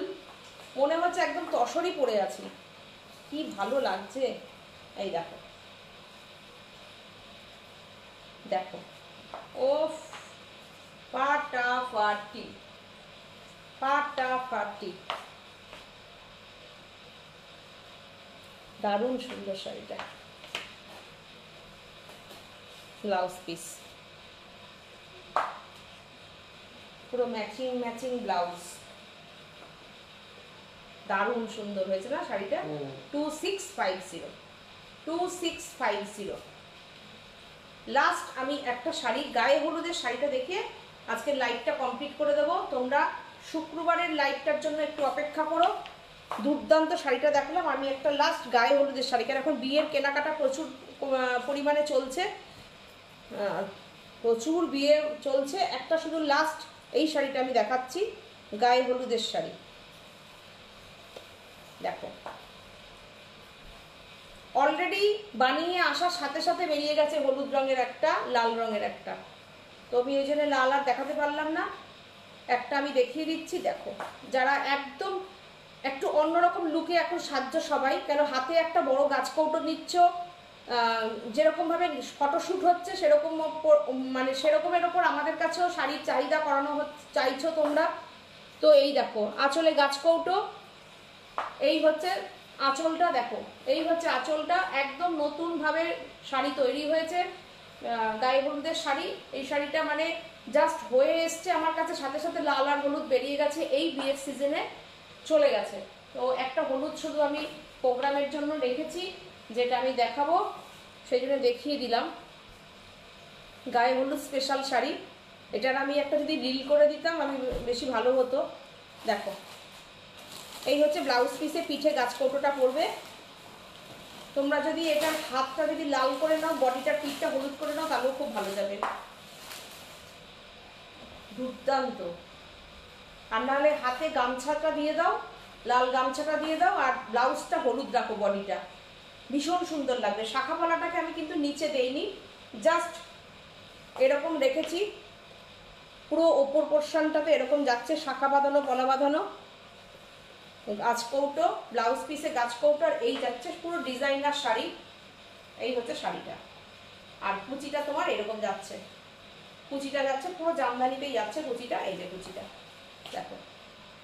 মনে হচ্ছে একদম তসরই পরে আছি, কি ভালো লাগছে। এই দেখো, দেখো, ও ফাটাফাটি, ফাটাফাটি, দারুণ সুন্দর শাড়িটা। ব্লাউজ পিস পুরো ম্যাচিং ম্যাচিং ব্লাউজ, দারুণ সুন্দর হয়েছে না শাড়িটা। 2650, 2650। লাস্ট আমি একটা শাড়ি, গায়ে হলুদের শাড়িটা দেখে আজকের লাইভটা কমপ্লিট করে দেবো। তোমরা শুক্রবারের লাইভটার জন্য একটু অপেক্ষা করো। দুর্দান্ত শাড়িটা দেখলাম। আমি একটা লাস্ট গায়ে হলুদের শাড়ি, কারণ এখন বিয়ের কেনাকাটা প্রচুর পরিমাণে চলছে, প্রচুর বিয়ে চলছে। একটা শুধু লাস্ট এই শাড়িটা আমি দেখাচ্ছি, গায়ে হলুদের শাড়ি। দেখো, অলরেডি বানিয়ে আসার সাথে সাথে বেরিয়ে গেছে হলুদ রঙের একটা, লাল রঙের একটা। তো আমি ওই জন্য লাল আর দেখাতে পারলাম না, একটা আমি দেখিয়ে দিচ্ছি। দেখো, যারা একদম একটু অন্যরকম লুকে এখন সাজ্য সবাই, কেন হাতে একটা বড় গাছ কৌটো নিচ্ছ, যেরকমভাবে ফটোশ্যুট হচ্ছে সেরকম, মানে সেরকমের ওপর আমাদের কাছেও শাড়ির চাহিদা করানো চাইছো তোমরা। তো এই দেখো, আঁচলে গাছ কৌটো, এই হচ্ছে আঁচলটা। দেখো, এই হচ্ছে আঁচলটা, একদম নতুনভাবে শাড়ি তৈরি হয়েছে। গায়ে হলুদের শাড়ি। এই শাড়িটা মানে জাস্ট হয়ে এসছে আমার কাছে, সাথে সাথে লাল আর হলুদ বেরিয়ে গেছে, এই বিয়ের সিজনে চলে গেছে। তো একটা হলুদ শুধু আমি প্রোগ্রামের জন্য রেখেছি, যেটা আমি দেখাবো, সেই জন্য দেখিয়ে দিলাম। গায়ে হলুদ স্পেশাল শাড়ি, এটার আমি একটা যদি রিল করে দিতাম আমি বেশি ভালো হতো। দেখো, এই হচ্ছে ব্লাউজ পিসে পিঠে গাছ কৌটোটা পড়বে। তোমরা যদি এটার হাতটা যদি লাল করে নাও, বডিটার পিঠটা হলুদ করে নাও, তাহলেও খুব ভালো যাবে, দুর্দান্ত। আর নাহলে হাতে গামছাটা দিয়ে দাও, লাল গামছাটা দিয়ে দাও, আর ব্লাউজটা হলুদ রাখো, বডিটা ভীষণ সুন্দর লাগবে। শাখা পলাটাকে আমি কিন্তু নিচে দেইনি, জাস্ট এরকম রেখেছি, পুরো ওপর পোর্শনটাতে এরকম যাচ্ছে, শাখা বাঁধানো, পলা বাঁধানো, গাছ কৌটো, ব্লাউজ পিসে গাছ কৌটো, আর এই যাচ্ছে পুরো ডিজাইনার শাড়ি। এই হচ্ছে শাড়িটা, আর কুচিটা তোমার এরকম যাচ্ছে, কুচিটা যাচ্ছে পুরো জামদানিতেই যাচ্ছে কুচিটা। এই যে কুচিটা দেখো,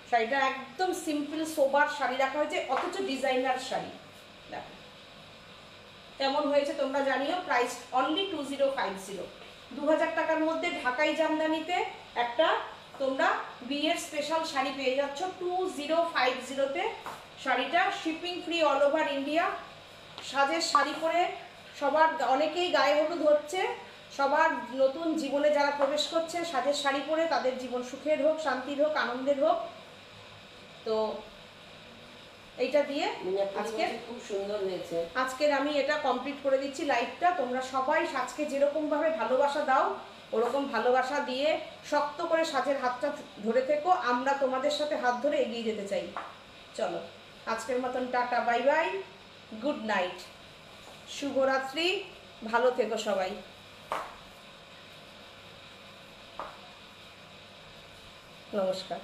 শাড়িটা একদম সিম্পল সোবার শাড়ি রাখা হয়েছে, অথচ ডিজাইনার শাড়ি। দেখো কেমন হয়েছে তোমরা জানিও। প্রাইস অনলি 2050, 2000 টাকার মধ্যে ঢাকাই জামদানিতে একটা তোমরা বিয়ের স্পেশাল শাড়ি পেয়ে যাচ্ছ 2050-তে। শাড়িটা shipping free all over India. সাজের শাড়ি পরে সবার, অনেকেই গায়ে হলুদ হচ্ছে, সবার নতুন জীবনে যারা প্রবেশ করছে সাজের শাড়ি পরে, তাদের জীবন সুখের হোক, শান্তির হোক, আনন্দের হোক। তো এইটা দিয়ে আজকে খুব সুন্দর হয়েছে। আজকের আমি এটা কমপ্লিট করে দিচ্ছি লাইভটা। তোমরা সবাই সাজকে যেরকম ভাবে ভালোবাসা দাও, ওরকম ভালোবাসা দিয়ে শক্ত করে সাজের হাতটা ধরে থেকো। আমরা তোমাদের সাথে হাত ধরে এগিয়ে যেতে চাই। চলো আজকের মতন tata, bye bye, good night, শুভরাত্রি, ভালো থেকো সবাই। নমস্কার।